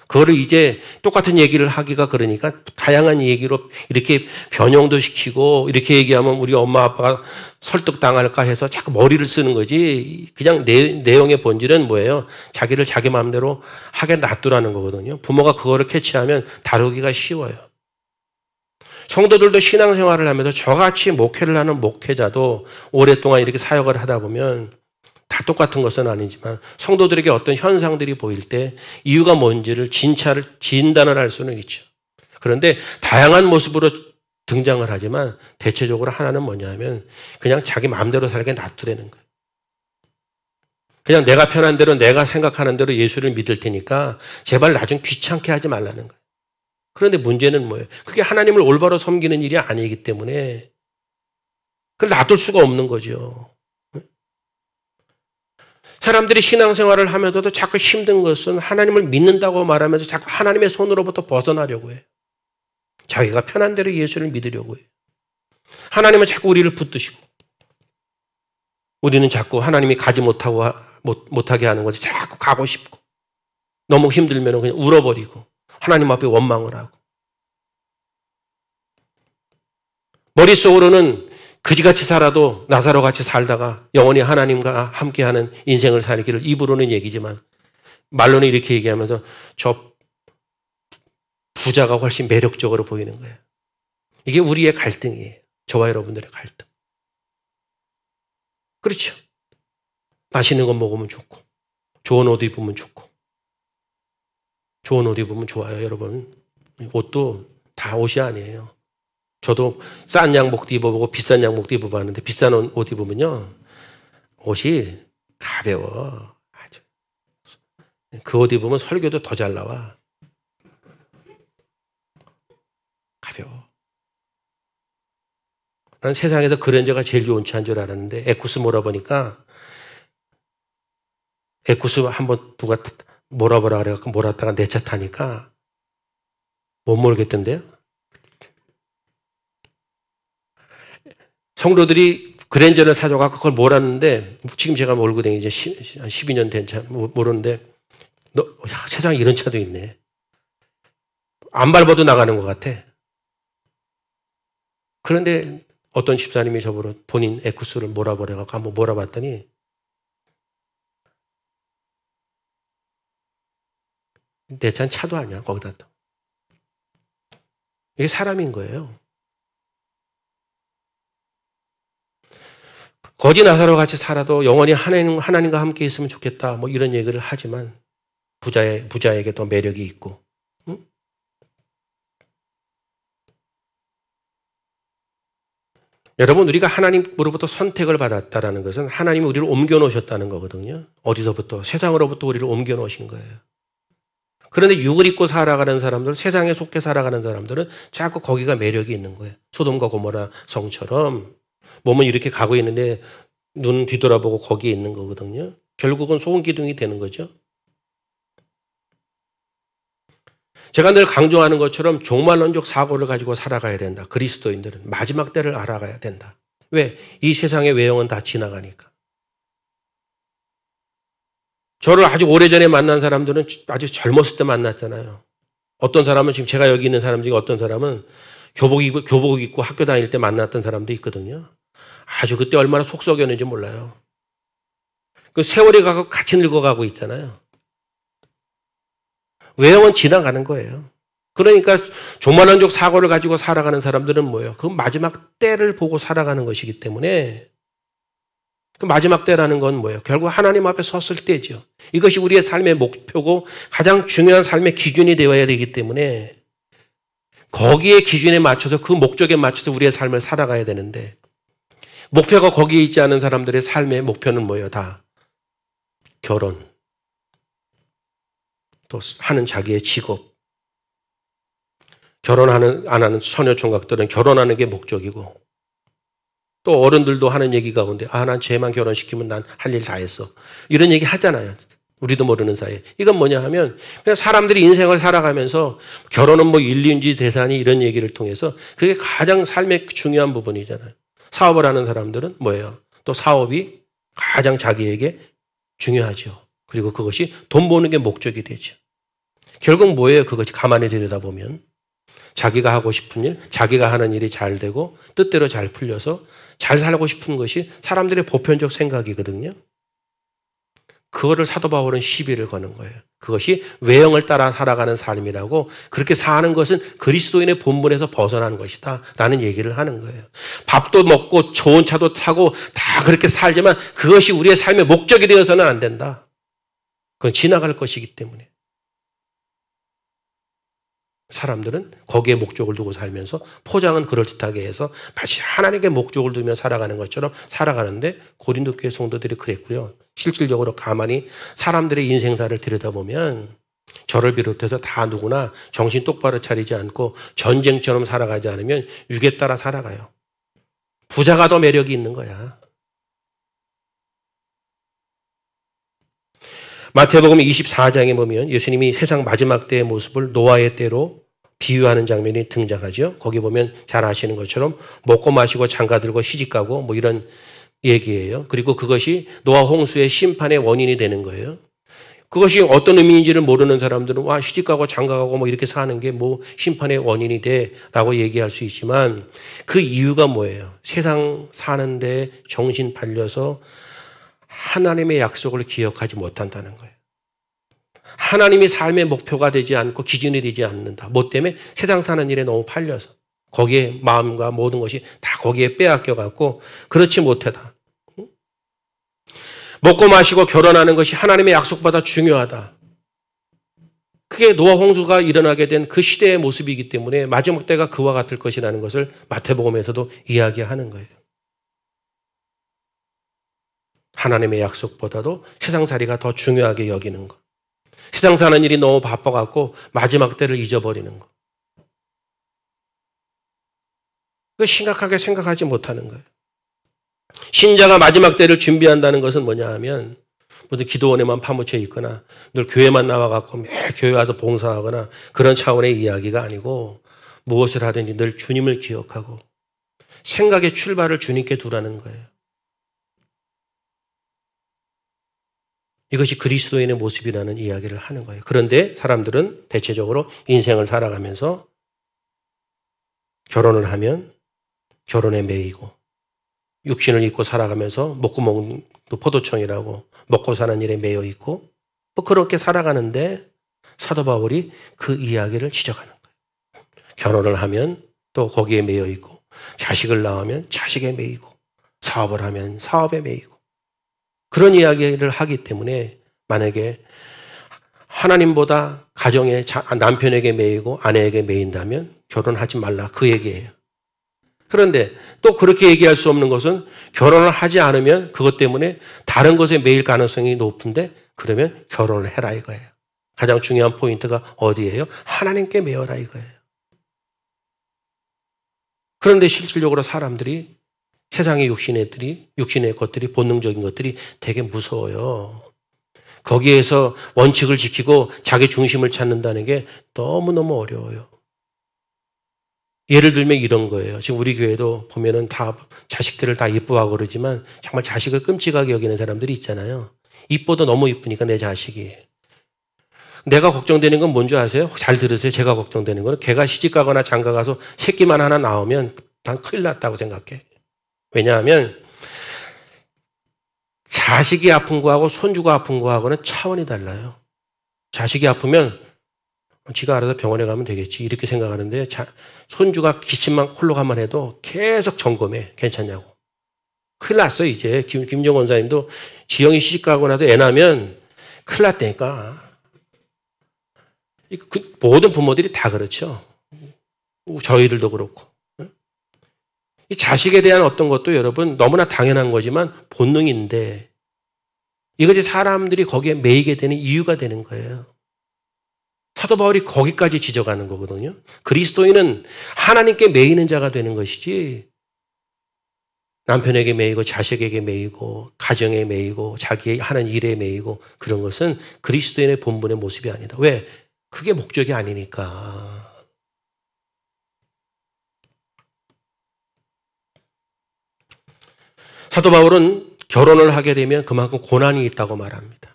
그거를 이제 똑같은 얘기를 하기가 그러니까 다양한 얘기로 이렇게 변형도 시키고 이렇게 얘기하면 우리 엄마 아빠가 설득당할까 해서 자꾸 머리를 쓰는 거지. 그냥 내용의 본질은 뭐예요? 자기를 자기 마음대로 하게 놔두라는 거거든요. 부모가 그거를 캐치하면 다루기가 쉬워요. 성도들도 신앙생활을 하면서 저같이 목회를 하는 목회자도 오랫동안 이렇게 사역을 하다 보면 다 똑같은 것은 아니지만 성도들에게 어떤 현상들이 보일 때 이유가 뭔지를 진단을 할 수는 있죠. 그런데 다양한 모습으로 등장을 하지만 대체적으로 하나는 뭐냐면 그냥 자기 마음대로 살게 놔두라는 거예요. 그냥 내가 편한 대로 내가 생각하는 대로 예수를 믿을 테니까 제발 나 좀 귀찮게 하지 말라는 거예요. 그런데 문제는 뭐예요? 그게 하나님을 올바로 섬기는 일이 아니기 때문에 그걸 놔둘 수가 없는 거죠. 사람들이 신앙생활을 하면서도 자꾸 힘든 것은 하나님을 믿는다고 말하면서 자꾸 하나님의 손으로부터 벗어나려고 해요. 자기가 편한 대로 예수를 믿으려고 해요. 하나님은 자꾸 우리를 붙드시고 우리는 자꾸 하나님이 가지 못하게 하는 것이 자꾸 가고 싶고 너무 힘들면 그냥 울어버리고 하나님 앞에 원망을 하고 머릿속으로는 그지같이 살아도 나사로같이 살다가 영원히 하나님과 함께하는 인생을 살기를 입으로는 얘기지만 말로는 이렇게 얘기하면서 저 부자가 훨씬 매력적으로 보이는 거예요. 이게 우리의 갈등이에요. 저와 여러분들의 갈등. 그렇죠. 맛있는 거 먹으면 좋고, 좋은 옷 입으면 좋고, 좋은 옷 입으면 좋아요, 여러분. 옷도 다 옷이 아니에요. 저도 싼 양복도 입어보고 비싼 양복도 입어봤는데 비싼 옷 입으면요, 옷이 가벼워. 아주. 그 옷 입으면 설교도 더 잘 나와. 가벼워. 난 세상에서 그랜저가 제일 좋은 차인 줄 알았는데 에쿠스 몰아보니까 에쿠스 한번 누가 몰아보라 그래갖고 몰았다가 내 차 타니까 못 몰겠던데요. 성도들이 그랜저를 사줘갖고 그걸 몰았는데 지금 제가 몰고 다니지 한 12년 된 차 모르는데 세상에 이런 차도 있네. 안 밟아도 나가는 것 같아. 그런데 어떤 집사님이 저보러 본인 에쿠스를 몰아버려갖고 한번 몰아봤더니 내 차는 차도 아니야, 거기다 또. 이게 사람인 거예요. 거지 나사로 같이 살아도 영원히 하나님과 함께 있으면 좋겠다, 뭐 이런 얘기를 하지만 부자에게 더 매력이 있고. 응? 여러분, 우리가 하나님으로부터 선택을 받았다는 것은 하나님이 우리를 옮겨 놓으셨다는 거거든요. 어디서부터? 세상으로부터 우리를 옮겨 놓으신 거예요. 그런데 육을 입고 살아가는 사람들, 세상에 속해 살아가는 사람들은 자꾸 거기가 매력이 있는 거예요. 소돔과 고모라 성처럼 몸은 이렇게 가고 있는데 눈 뒤돌아보고 거기에 있는 거거든요. 결국은 소금기둥이 되는 거죠. 제가 늘 강조하는 것처럼 종말론적 사고를 가지고 살아가야 된다. 그리스도인들은 마지막 때를 알아가야 된다. 왜? 이 세상의 외형은 다 지나가니까. 저를 아주 오래전에 만난 사람들은 아주 젊었을 때 만났잖아요. 어떤 사람은 지금 제가 여기 있는 사람 중에 어떤 사람은 교복 입고 학교 다닐 때 만났던 사람도 있거든요. 아주 그때 얼마나 속 썩였는지 몰라요. 그 세월이 가고 같이 늙어가고 있잖아요. 외형은 지나가는 거예요. 그러니까 종말론적 사고를 가지고 살아가는 사람들은 뭐예요? 그 마지막 때를 보고 살아가는 것이기 때문에 그 마지막 때라는 건 뭐예요? 결국 하나님 앞에 섰을 때죠. 이것이 우리의 삶의 목표고 가장 중요한 삶의 기준이 되어야 되기 때문에 거기에 기준에 맞춰서 그 목적에 맞춰서 우리의 삶을 살아가야 되는데 목표가 거기에 있지 않은 사람들의 삶의 목표는 뭐예요? 다 결혼, 또 하는 자기의 직업, 안 하는 처녀 총각들은 결혼하는 게 목적이고 또 어른들도 하는 얘기 가운데 난 쟤만 결혼시키면 난 할 일 다 했어. 이런 얘기 하잖아요. 우리도 모르는 사이에. 이건 뭐냐 하면 그냥 사람들이 인생을 살아가면서 결혼은 뭐 인륜지 대산이 이런 얘기를 통해서 그게 가장 삶의 중요한 부분이잖아요. 사업을 하는 사람들은 뭐예요? 또 사업이 가장 자기에게 중요하죠. 그리고 그것이 돈 버는 게 목적이 되죠. 결국 뭐예요? 그것이 가만히 들여다보면 자기가 하고 싶은 일, 자기가 하는 일이 잘 되고 뜻대로 잘 풀려서 잘 살고 싶은 것이 사람들의 보편적 생각이거든요. 그거를 사도 바울은 시비를 거는 거예요. 그것이 외형을 따라 살아가는 삶이라고, 그렇게 사는 것은 그리스도인의 본분에서 벗어나는 것이다 라는 얘기를 하는 거예요. 밥도 먹고 좋은 차도 타고 다 그렇게 살지만 그것이 우리의 삶의 목적이 되어서는 안 된다. 그건 지나갈 것이기 때문에. 사람들은 거기에 목적을 두고 살면서 포장은 그럴듯하게 해서 마치 하나님께 목적을 두며 살아가는 것처럼 살아가는데 고린도 교회 성도들이 그랬고요. 실질적으로 가만히 사람들의 인생사를 들여다보면 저를 비롯해서 다 누구나 정신 똑바로 차리지 않고 전쟁처럼 살아가지 않으면 육에 따라 살아가요. 부자가 더 매력이 있는 거야. 마태복음 24장에 보면 예수님이 세상 마지막 때의 모습을 노아의 때로 비유하는 장면이 등장하죠. 거기 보면 잘 아시는 것처럼 먹고 마시고 장가들고 시집가고 뭐 이런 얘기예요. 그리고 그것이 노아 홍수의 심판의 원인이 되는 거예요. 그것이 어떤 의미인지를 모르는 사람들은 시집가고 장가가고 뭐 이렇게 사는 게 뭐 심판의 원인이 돼라고 얘기할 수 있지만 그 이유가 뭐예요? 세상 사는데 정신 팔려서 하나님의 약속을 기억하지 못한다는 거예요. 하나님이 삶의 목표가 되지 않고 기준이 되지 않는다. 뭐 때문에? 세상 사는 일에 너무 팔려서. 거기에 마음과 모든 것이 다 거기에 빼앗겨 갖고 그렇지 못하다. 먹고 마시고 결혼하는 것이 하나님의 약속보다 중요하다. 그게 노아 홍수가 일어나게 된 그 시대의 모습이기 때문에 마지막 때가 그와 같을 것이라는 것을 마태복음에서도 이야기하는 거예요. 하나님의 약속보다도 세상살이가 더 중요하게 여기는 것. 세상 사는 일이 너무 바빠갖고 마지막 때를 잊어버리는 것. 그 심각하게 생각하지 못하는 거예요. 신자가 마지막 때를 준비한다는 것은 뭐냐 하면 모두 기도원에만 파묻혀 있거나 늘 교회만 나와갖고 매일 교회 와서 봉사하거나 그런 차원의 이야기가 아니고 무엇을 하든지 늘 주님을 기억하고 생각의 출발을 주님께 두라는 거예요. 이것이 그리스도인의 모습이라는 이야기를 하는 거예요. 그런데 사람들은 대체적으로 인생을 살아가면서 결혼을 하면 결혼에 매이고 육신을 입고 살아가면서 목구멍도 포도청이라고 먹고 사는 일에 매여 있고 뭐 그렇게 살아가는데 사도 바울이 그 이야기를 지적하는 거예요. 결혼을 하면 또 거기에 매여 있고 자식을 낳으면 자식에 매이고 사업을 하면 사업에 매이고 그런 이야기를 하기 때문에 만약에 하나님보다 가정에 남편에게 매이고 아내에게 매인다면 결혼하지 말라 그 얘기예요. 그런데 또 그렇게 얘기할 수 없는 것은 결혼을 하지 않으면 그것 때문에 다른 것에 매일 가능성이 높은데 그러면 결혼을 해라 이거예요. 가장 중요한 포인트가 어디예요? 하나님께 매여라 이거예요. 그런데 실질적으로 사람들이 세상의 육신의 것들이 본능적인 것들이 되게 무서워요. 거기에서 원칙을 지키고 자기 중심을 찾는다는 게 너무너무 어려워요. 예를 들면 이런 거예요. 지금 우리 교회도 보면은 다 자식들을 다 이뻐하고 그러지만 정말 자식을 끔찍하게 여기는 사람들이 있잖아요. 이뻐도 너무 이쁘니까 내 자식이. 내가 걱정되는 건 뭔지 아세요? 잘 들으세요. 제가 걱정되는 거는 걔가 시집 가거나 장가 가서 새끼만 하나 나오면 난 큰일 났다고 생각해. 왜냐하면 자식이 아픈 거하고 손주가 아픈 거하고는 차원이 달라요. 자식이 아프면 지가 알아서 병원에 가면 되겠지 이렇게 생각하는데 손주가 기침만 콜록한만 해도 계속 점검해. 괜찮냐고. 큰일 났어요. 이제 김정 원사님도 지영이 시집 가고 나서 애 낳으면 큰일 났다니까. 모든 부모들이 다 그렇죠. 저희들도 그렇고. 이 자식에 대한 어떤 것도 여러분 너무나 당연한 거지만 본능인데 이것이 사람들이 거기에 매이게 되는 이유가 되는 거예요. 사도 바울이 거기까지 지적하는 거거든요. 그리스도인은 하나님께 매이는 자가 되는 것이지 남편에게 매이고 자식에게 매이고 가정에 매이고 자기 하는 일에 매이고 그런 것은 그리스도인의 본분의 모습이 아니다. 왜? 그게 목적이 아니니까. 사도 바울은 결혼을 하게 되면 그만큼 고난이 있다고 말합니다.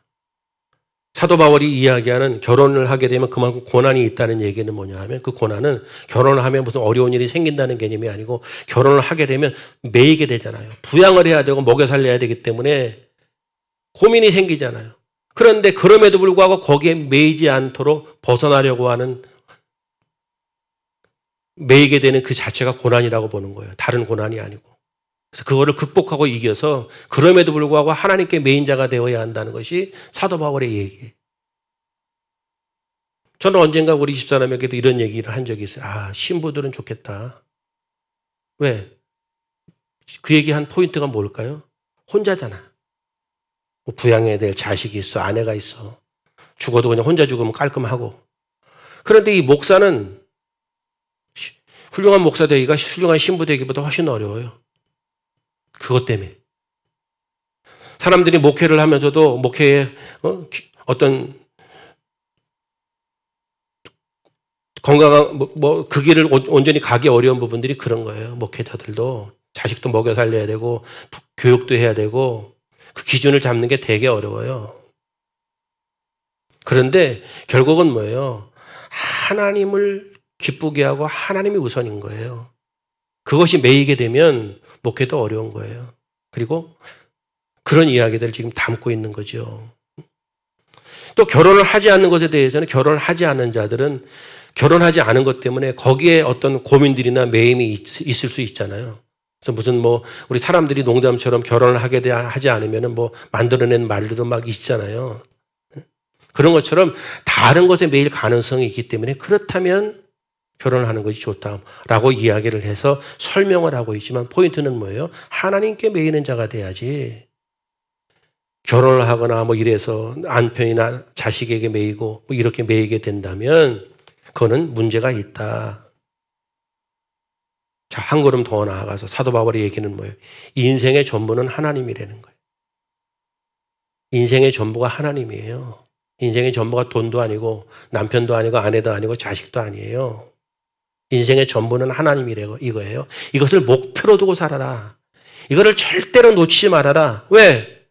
사도 바울이 이야기하는 결혼을 하게 되면 그만큼 고난이 있다는 얘기는 뭐냐 하면 그 고난은 결혼을 하면 무슨 어려운 일이 생긴다는 개념이 아니고 결혼을 하게 되면 매이게 되잖아요. 부양을 해야 되고 먹여 살려야 되기 때문에 고민이 생기잖아요. 그런데 그럼에도 불구하고 거기에 매이지 않도록 벗어나려고 하는 매이게 되는 그 자체가 고난이라고 보는 거예요. 다른 고난이 아니고. 그래서 그거를 극복하고 이겨서 그럼에도 불구하고 하나님께 매인 자가 되어야 한다는 것이 사도 바울의 얘기예요. 저는 언젠가 우리 집사람에게도 이런 얘기를 한 적이 있어요. 아, 신부들은 좋겠다. 왜? 그 얘기한 포인트가 뭘까요? 혼자잖아. 뭐 부양해야 될 자식이 있어, 아내가 있어. 죽어도 그냥 혼자 죽으면 깔끔하고. 그런데 이 목사는 훌륭한 목사 되기가 훌륭한 신부 되기보다 훨씬 어려워요. 그것 때문에. 사람들이 목회를 하면서도 목회에 어떤 건강한 그 길을 온전히 가기 어려운 부분들이 그런 거예요. 목회자들도 자식도 먹여 살려야 되고 교육도 해야 되고 그 기준을 잡는 게 되게 어려워요. 그런데 결국은 뭐예요? 하나님을 기쁘게 하고 하나님이 우선인 거예요. 그것이 매이게 되면 목회도 어려운 거예요. 그리고 그런 이야기들을 지금 담고 있는 거죠. 또 결혼을 하지 않는 것에 대해서는 결혼을 하지 않는 자들은 결혼하지 않은 것 때문에 거기에 어떤 고민들이나 매임이 있을 수 있잖아요. 그래서 무슨 뭐 우리 사람들이 농담처럼 결혼을 하지 않으면은 뭐 만들어낸 말들도 막 있잖아요. 그런 것처럼 다른 것에 매일 가능성이 있기 때문에 그렇다면 결혼을 하는 것이 좋다라고 이야기를 해서 설명을 하고 있지만 포인트는 뭐예요? 하나님께 매이는 자가 돼야지. 결혼을 하거나 뭐 이래서 남편이나 자식에게 매이고 뭐 이렇게 매이게 된다면 그거는 문제가 있다. 자, 한 걸음 더 나아가서 사도 바울의 얘기는 뭐예요? 인생의 전부는 하나님이라는 거예요. 인생의 전부가 하나님이에요. 인생의 전부가 돈도 아니고 남편도 아니고 아내도 아니고 자식도 아니에요. 인생의 전부는 하나님이래요. 이거예요. 이것을 목표로 두고 살아라. 이거를 절대로 놓치지 말아라. 왜?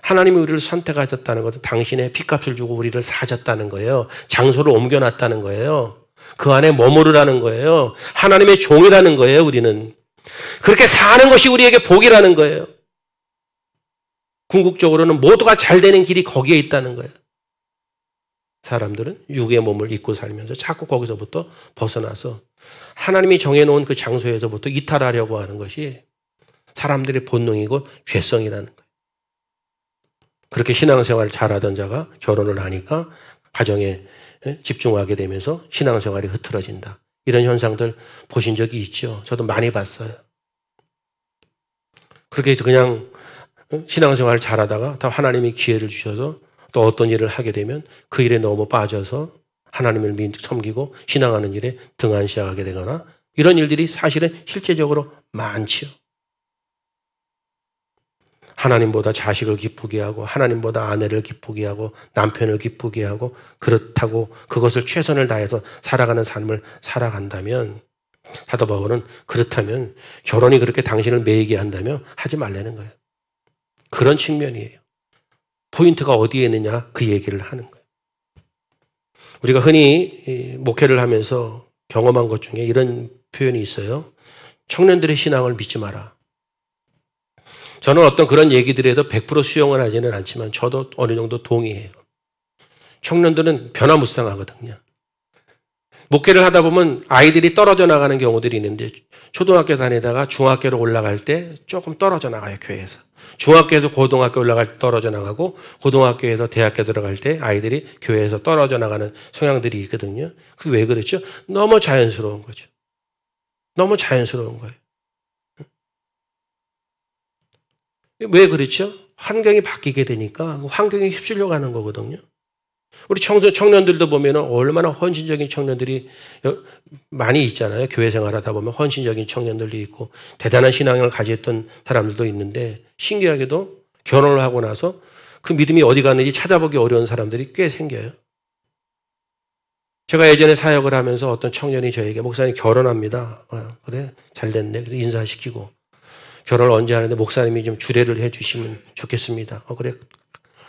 하나님이 우리를 선택하셨다는 것은 당신의 피값을 주고 우리를 사셨다는 거예요. 장소를 옮겨놨다는 거예요. 그 안에 머무르라는 거예요. 하나님의 종이라는 거예요, 우리는. 그렇게 사는 것이 우리에게 복이라는 거예요. 궁극적으로는 모두가 잘 되는 길이 거기에 있다는 거예요. 사람들은 육의 몸을 입고 살면서 자꾸 거기서부터 벗어나서 하나님이 정해놓은 그 장소에서부터 이탈하려고 하는 것이 사람들의 본능이고 죄성이라는 거예요. 그렇게 신앙생활을 잘하던 자가 결혼을 하니까 가정에 집중하게 되면서 신앙생활이 흐트러진다. 이런 현상들 보신 적이 있죠. 저도 많이 봤어요. 그렇게 그냥 신앙생활을 잘하다가 다 하나님이 기회를 주셔서 또 어떤 일을 하게 되면 그 일에 너무 빠져서 하나님을 섬기고 신앙하는 일에 등한시하게 되거나 이런 일들이 사실은 실제적으로 많지요. 하나님보다 자식을 기쁘게 하고 하나님보다 아내를 기쁘게 하고 남편을 기쁘게 하고 그렇다고 그것을 최선을 다해서 살아가는 삶을 살아간다면 사도 바울은 그렇다면 결혼이 그렇게 당신을 매이게 한다면 하지 말라는 거예요. 그런 측면이에요. 포인트가 어디에 있느냐 그 얘기를 하는 거예요. 우리가 흔히 목회를 하면서 경험한 것 중에 이런 표현이 있어요. 청년들의 신앙을 믿지 마라. 저는 어떤 그런 얘기들에도 100% 수용을 하지는 않지만 저도 어느 정도 동의해요. 청년들은 변화무쌍하거든요. 목회를 하다 보면 아이들이 떨어져 나가는 경우들이 있는데 초등학교 다니다가 중학교로 올라갈 때 조금 떨어져 나가요, 교회에서. 중학교에서 고등학교 올라갈 때 떨어져 나가고 고등학교에서 대학교 들어갈 때 아이들이 교회에서 떨어져 나가는 성향들이 있거든요. 그게 왜 그렇죠? 너무 자연스러운 거죠. 너무 자연스러운 거예요. 왜 그렇죠? 환경이 바뀌게 되니까 환경에 휩쓸려 가는 거거든요. 우리 청년들도 보면 얼마나 헌신적인 청년들이 많이 있잖아요. 교회 생활하다 보면 헌신적인 청년들도 있고 대단한 신앙을 가졌던 사람들도 있는데 신기하게도 결혼을 하고 나서 그 믿음이 어디 갔는지 찾아보기 어려운 사람들이 꽤 생겨요. 제가 예전에 사역을 하면서 어떤 청년이 저에게 목사님 결혼합니다. 그래? 잘 됐네. 그래 인사시키고 결혼을 언제 하는데 목사님이 좀 주례를 해 주시면 좋겠습니다. 그래.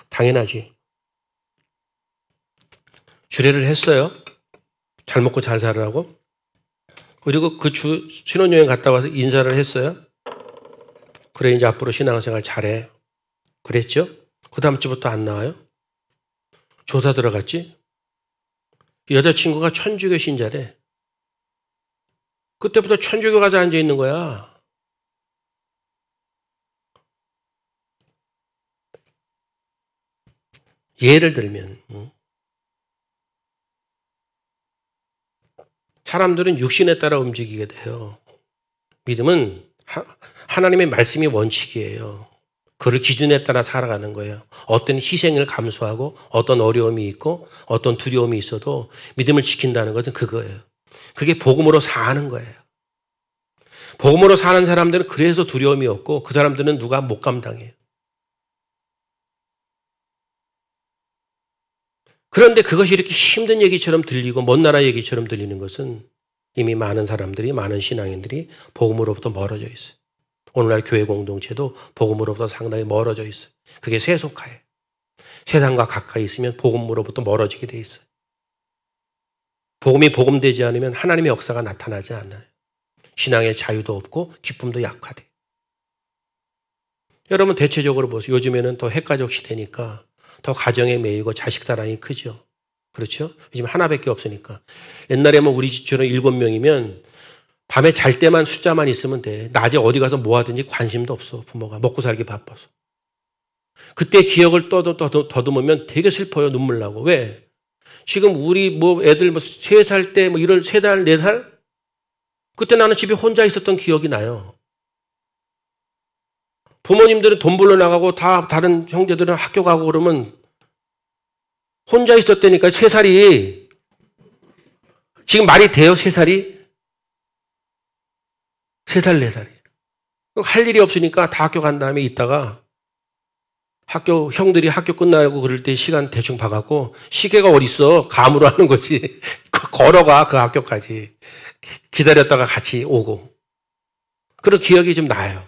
당연하지. 주례를 했어요. 잘 먹고 잘 살으라고. 그리고 그 신혼여행 갔다 와서 인사를 했어요. 그래 이제 앞으로 신앙생활 잘해. 그랬죠? 그 다음 주부터 안 나와요. 조사 들어갔지. 여자친구가 천주교 신자래. 그때부터 천주교 가서 앉아 있는 거야. 예를 들면 사람들은 육신에 따라 움직이게 돼요. 믿음은 하나님의 말씀이 원칙이에요. 그를 기준에 따라 살아가는 거예요. 어떤 희생을 감수하고 어떤 어려움이 있고 어떤 두려움이 있어도 믿음을 지킨다는 것은 그거예요. 그게 복음으로 사는 거예요. 복음으로 사는 사람들은 그래서 두려움이 없고 그 사람들은 누가 못 감당해요. 그런데 그것이 이렇게 힘든 얘기처럼 들리고 먼 나라 얘기처럼 들리는 것은 이미 많은 사람들이 많은 신앙인들이 복음으로부터 멀어져 있어요. 오늘날 교회 공동체도 복음으로부터 상당히 멀어져 있어요. 그게 세속화예요. 세상과 가까이 있으면 복음으로부터 멀어지게 돼 있어요. 복음이 복음되지 않으면 하나님의 역사가 나타나지 않아요. 신앙의 자유도 없고 기쁨도 약화돼요. 여러분 대체적으로 보세요. 요즘에는 더 핵가족 시대니까 더 가정에 매이고 자식 사랑이 크죠. 그렇죠? 요즘 하나밖에 없으니까. 옛날에 뭐 우리 집처럼 7명이면 밤에 잘 때만 숫자만 있으면 돼. 낮에 어디 가서 뭐 하든지 관심도 없어. 부모가 먹고 살기 바빠서. 그때 기억을 더듬으면 되게 슬퍼요. 눈물 나고. 왜? 지금 우리 뭐 애들 뭐 3살 때 뭐 이런 3달, 4살? 그때 나는 집에 혼자 있었던 기억이 나요. 부모님들은 돈 벌러 나가고 다 다른 형제들은 학교 가고 그러면 혼자 있었다니까 3살이. 지금 말이 돼요? 3살이? 3살, 4살이. 할 일이 없으니까 다 학교 간 다음에 있다가 형들이 학교 끝나고 그럴 때 시간 대충 봐갖고 시계가 어딨어? 감으로 하는 거지. 걸어가 그 학교까지. 기다렸다가 같이 오고. 그런 기억이 좀 나요.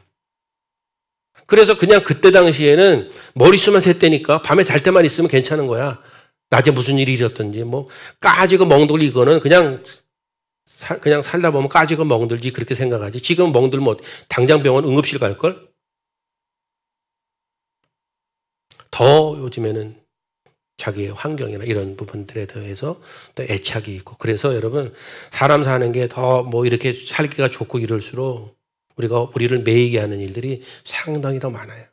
그래서 그냥 그때 당시에는 머릿수만 샜다니까 밤에 잘 때만 있으면 괜찮은 거야. 낮에 무슨 일이 있었든지 뭐 까지고 멍들이거는 그냥 살다 보면 까지고 멍들지 그렇게 생각하지. 지금 멍들면 당장 병원 응급실 갈걸? 더 요즘에는 자기의 환경이나 이런 부분들에 대해서 또 애착이 있고. 그래서 여러분 사람 사는 게 더 뭐 이렇게 살기가 좋고 이럴수록 우리를 매이게 하는 일들이 상당히 더 많아요.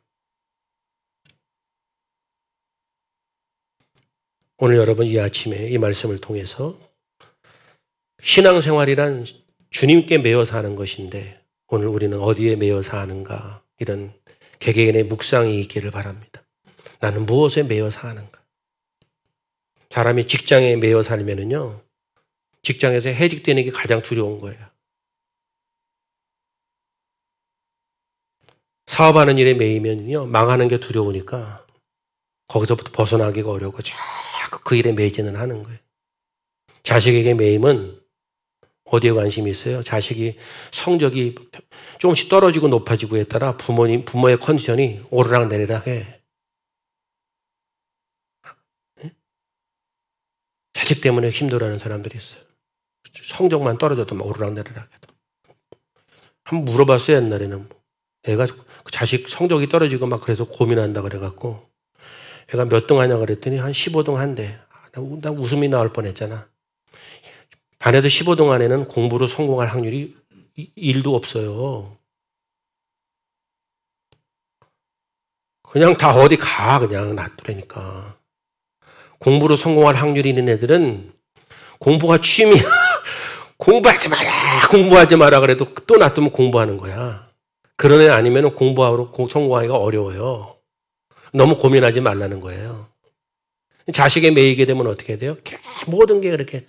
오늘 여러분 이 아침에 이 말씀을 통해서 신앙생활이란 주님께 매여 사는 것인데 오늘 우리는 어디에 매여 사는가 이런 개개인의 묵상이 있기를 바랍니다. 나는 무엇에 매여 사는가? 사람이 직장에 매여 살면은요, 직장에서 해직되는 게 가장 두려운 거예요. 사업하는 일에 매이면요, 망하는 게 두려우니까 거기서부터 벗어나기가 어려워 자꾸 그 일에 매이지는 하는 거예요. 자식에게 매임은 어디에 관심이 있어요? 자식이 성적이 조금씩 떨어지고 높아지고에 따라 부모의 컨디션이 오르락 내리락 해. 자식 때문에 힘들어하는 사람들이 있어요. 성적만 떨어져도 막 오르락내리락 해도. 한번 물어봤어요, 옛날에는. 애가 자식 성적이 떨어지고 막 그래서 고민한다 그래갖고 애가 몇 등 하냐 그랬더니 한 15등 한대. 나 웃음이 나올 뻔했잖아. 반에서 15등 안에는 공부로 성공할 확률이 1도 없어요. 그냥 다 어디 가 그냥 놔두라니까. 공부로 성공할 확률이 있는 애들은 공부가 취미야. 공부하지 마라 그래도 또 놔두면 공부하는 거야. 그런 애 아니면 공부하고 성공하기가 어려워요. 너무 고민하지 말라는 거예요. 자식에 매이게 되면 어떻게 돼요? 모든 게 그렇게.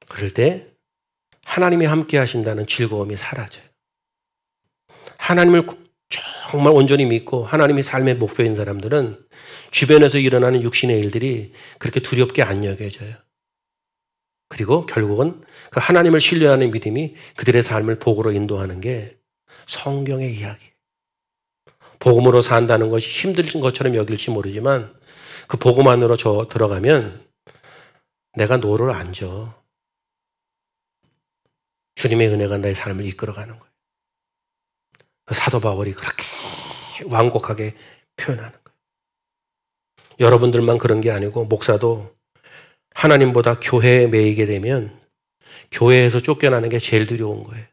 그럴 때 하나님이 함께 하신다는 즐거움이 사라져요. 하나님을 정말 온전히 믿고 하나님이 삶의 목표인 사람들은 주변에서 일어나는 육신의 일들이 그렇게 두렵게 안 여겨져요. 그리고 결국은 그 하나님을 신뢰하는 믿음이 그들의 삶을 복으로 인도하는 게 성경의 이야기. 복음으로 산다는 것이 힘든 것처럼 여길지 모르지만 그 복음 안으로 들어가면 내가 노를 안 져. 주님의 은혜가 나의 삶을 이끌어가는 거예요. 사도 바울이 그렇게 완곡하게 표현하는 거예요. 여러분들만 그런 게 아니고 목사도 하나님보다 교회에 매이게 되면 교회에서 쫓겨나는 게 제일 두려운 거예요.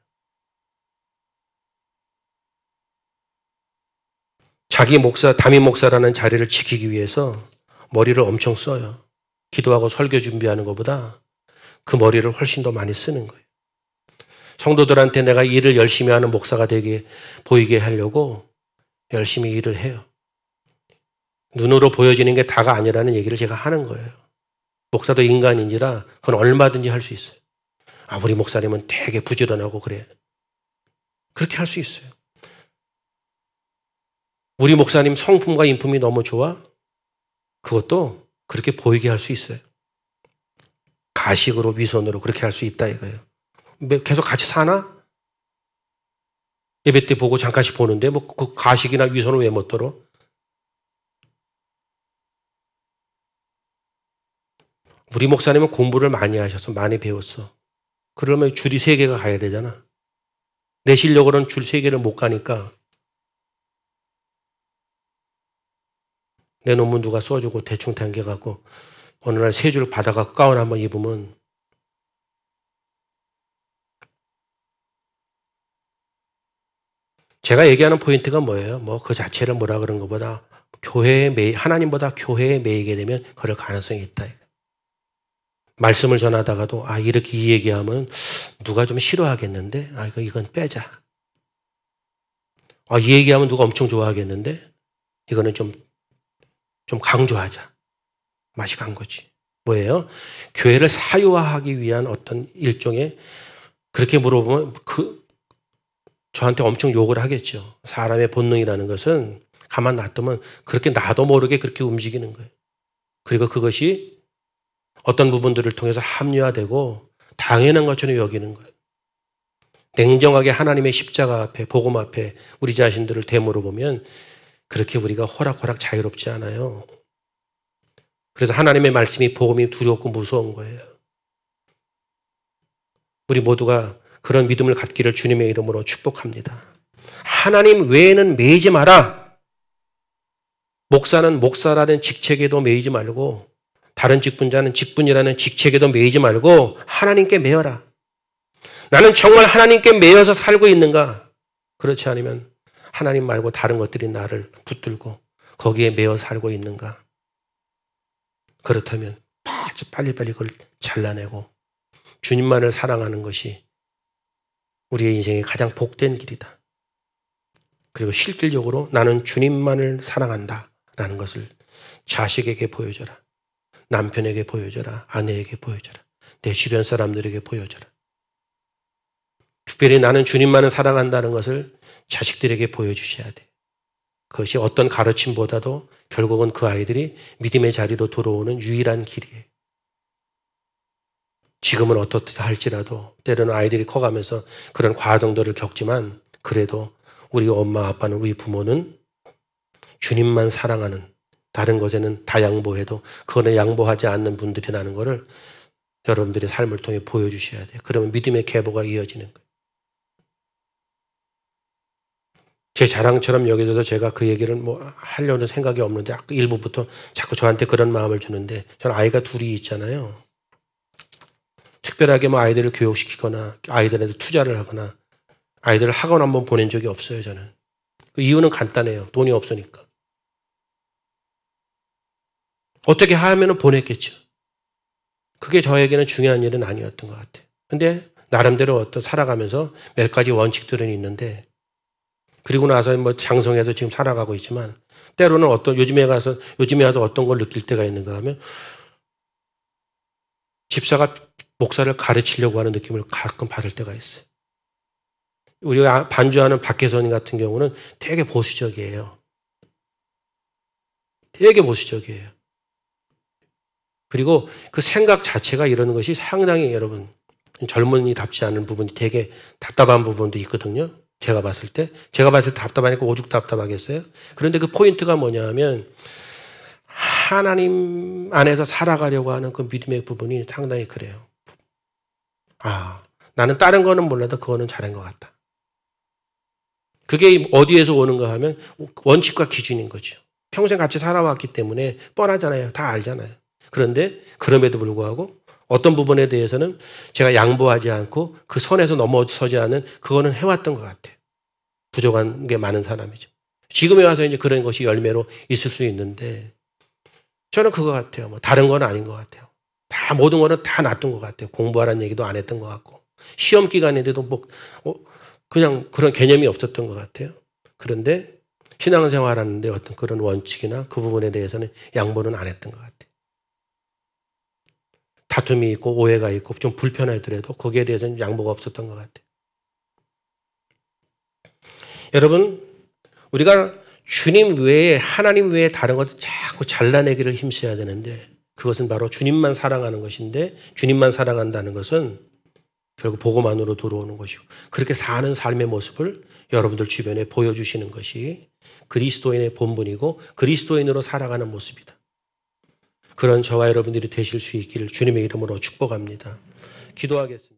자기 담임 목사라는 자리를 지키기 위해서 머리를 엄청 써요. 기도하고 설교 준비하는 것보다 그 머리를 훨씬 더 많이 쓰는 거예요. 성도들한테 내가 일을 열심히 하는 목사가 보이게 하려고 열심히 일을 해요. 눈으로 보여지는 게 다가 아니라는 얘기를 제가 하는 거예요. 목사도 인간인지라 그건 얼마든지 할 수 있어요. 우리 목사님은 되게 부지런하고 그래. 그렇게 할 수 있어요. 우리 목사님 성품과 인품이 너무 좋아? 그것도 그렇게 보이게 할 수 있어요. 가식으로 위선으로 그렇게 할 수 있다 이거예요. 계속 같이 사나? 예배 때 보고 잠깐씩 보는데 뭐 그 가식이나 위선을 왜 못 들어? 우리 목사님은 공부를 많이 하셔서 많이 배웠어. 그러면 줄이 3개가 가야 되잖아. 내 실력으로는 줄 3개를 못 가니까 내 논문 누가 써주고 대충 당겨갖고 어느 날 세 줄 받아갖고 가운 한번 입으면 제가 얘기하는 포인트가 뭐예요? 뭐 그 자체를 뭐라 그런 것보다 하나님보다 교회에 매이게 되면 그럴 가능성이 있다. 말씀을 전하다가도 이렇게 이 얘기하면 누가 좀 싫어하겠는데 이건 빼자. 이 얘기하면 누가 엄청 좋아하겠는데 이거는 좀 강조하자. 맛이 간 거지. 뭐예요? 교회를 사유화하기 위한 어떤 일종의 그렇게 물어보면 저한테 엄청 욕을 하겠죠. 사람의 본능이라는 것은 가만 놔두면 그렇게 나도 모르게 그렇게 움직이는 거예요. 그리고 그것이 어떤 부분들을 통해서 합리화되고 당연한 것처럼 여기는 거예요. 냉정하게 하나님의 십자가 앞에 복음 앞에 우리 자신들을 되물어 보면 그렇게 우리가 호락호락 자유롭지 않아요. 그래서 하나님의 말씀이 복음이 두렵고 무서운 거예요. 우리 모두가 그런 믿음을 갖기를 주님의 이름으로 축복합니다. 하나님 외에는 매이지 마라. 목사는 목사라는 직책에도 매이지 말고 다른 직분자는 직분이라는 직책에도 매이지 말고 하나님께 매여라. 나는 정말 하나님께 매여서 살고 있는가? 그렇지 않으면 하나님 말고 다른 것들이 나를 붙들고 거기에 매여 살고 있는가? 그렇다면 빨리빨리 그걸 잘라내고 주님만을 사랑하는 것이 우리의 인생의 가장 복된 길이다. 그리고 실질적으로 나는 주님만을 사랑한다 라는 것을 자식에게 보여줘라. 남편에게 보여줘라. 아내에게 보여줘라. 내 주변 사람들에게 보여줘라. 특별히 나는 주님만을 사랑한다는 것을 자식들에게 보여주셔야 돼. 그것이 어떤 가르침보다도 결국은 그 아이들이 믿음의 자리로 들어오는 유일한 길이에요. 지금은 어떻다 할지라도 때로는 아이들이 커가면서 그런 과정들을 겪지만 그래도 우리 엄마 아빠는 우리 부모는 주님만 사랑하는 다른 것에는 다 양보해도 그거는 양보하지 않는 분들이라는 것을 여러분들의 삶을 통해 보여주셔야 돼요. 그러면 믿음의 계보가 이어지는 거예요. 제 자랑처럼 여기서도 제가 그 얘기를 하려는 생각이 없는데 일부부터 자꾸 저한테 그런 마음을 주는데 저는 아이가 둘이 있잖아요. 특별하게 아이들을 교육시키거나 아이들한테 투자를 하거나 아이들을 학원 한번 보낸 적이 없어요. 저는. 그 이유는 간단해요. 돈이 없으니까. 어떻게 하면 보냈겠죠. 그게 저에게는 중요한 일은 아니었던 것 같아요. 근데 나름대로 살아가면서 몇 가지 원칙들은 있는데 그리고 나서 장성해서 지금 살아가고 있지만 때로는 요즘에 와서 어떤 걸 느낄 때가 있는가 하면 집사가 목사를 가르치려고 하는 느낌을 가끔 받을 때가 있어요. 우리가 반주하는 박혜선이 같은 경우는 되게 보수적이에요. 되게 보수적이에요. 그리고 그 생각 자체가 이러는 것이 상당히 여러분 젊은이답지 않은 부분이 되게 답답한 부분도 있거든요. 제가 봤을 때 답답하니까 오죽 답답하겠어요. 그런데 그 포인트가 뭐냐 하면 하나님 안에서 살아가려고 하는 그 믿음의 부분이 상당히 그래요. 나는 다른 거는 몰라도 그거는 잘한 것 같다. 그게 어디에서 오는가 하면 원칙과 기준인 거죠. 평생 같이 살아왔기 때문에 뻔하잖아요. 다 알잖아요. 그런데 그럼에도 불구하고 어떤 부분에 대해서는 제가 양보하지 않고 그 선에서 넘어서지 않은 그거는 해왔던 것 같아요. 부족한 게 많은 사람이죠. 지금에 와서 이제 그런 것이 열매로 있을 수 있는데 저는 그거 같아요. 다른 건 아닌 것 같아요. 다 모든 거는 다 놔둔 것 같아요. 공부하라는 얘기도 안 했던 것 같고 시험 기간인데도 그냥 그런 개념이 없었던 것 같아요. 그런데 신앙생활 하는데 어떤 그런 원칙이나 그 부분에 대해서는 양보는 안 했던 것 같아요. 다툼이 있고 오해가 있고 좀 불편하더라도 거기에 대해서는 양보가 없었던 것 같아요. 여러분, 우리가 주님 외에 하나님 외에 다른 것을 자꾸 잘라내기를 힘써야 되는데 그것은 바로 주님만 사랑하는 것인데 주님만 사랑한다는 것은 결국 복음 안으로 들어오는 것이고 그렇게 사는 삶의 모습을 여러분들 주변에 보여주시는 것이 그리스도인의 본분이고 그리스도인으로 살아가는 모습이다. 그런 저와 여러분들이 되실 수 있기를 주님의 이름으로 축복합니다. 기도하겠습니다.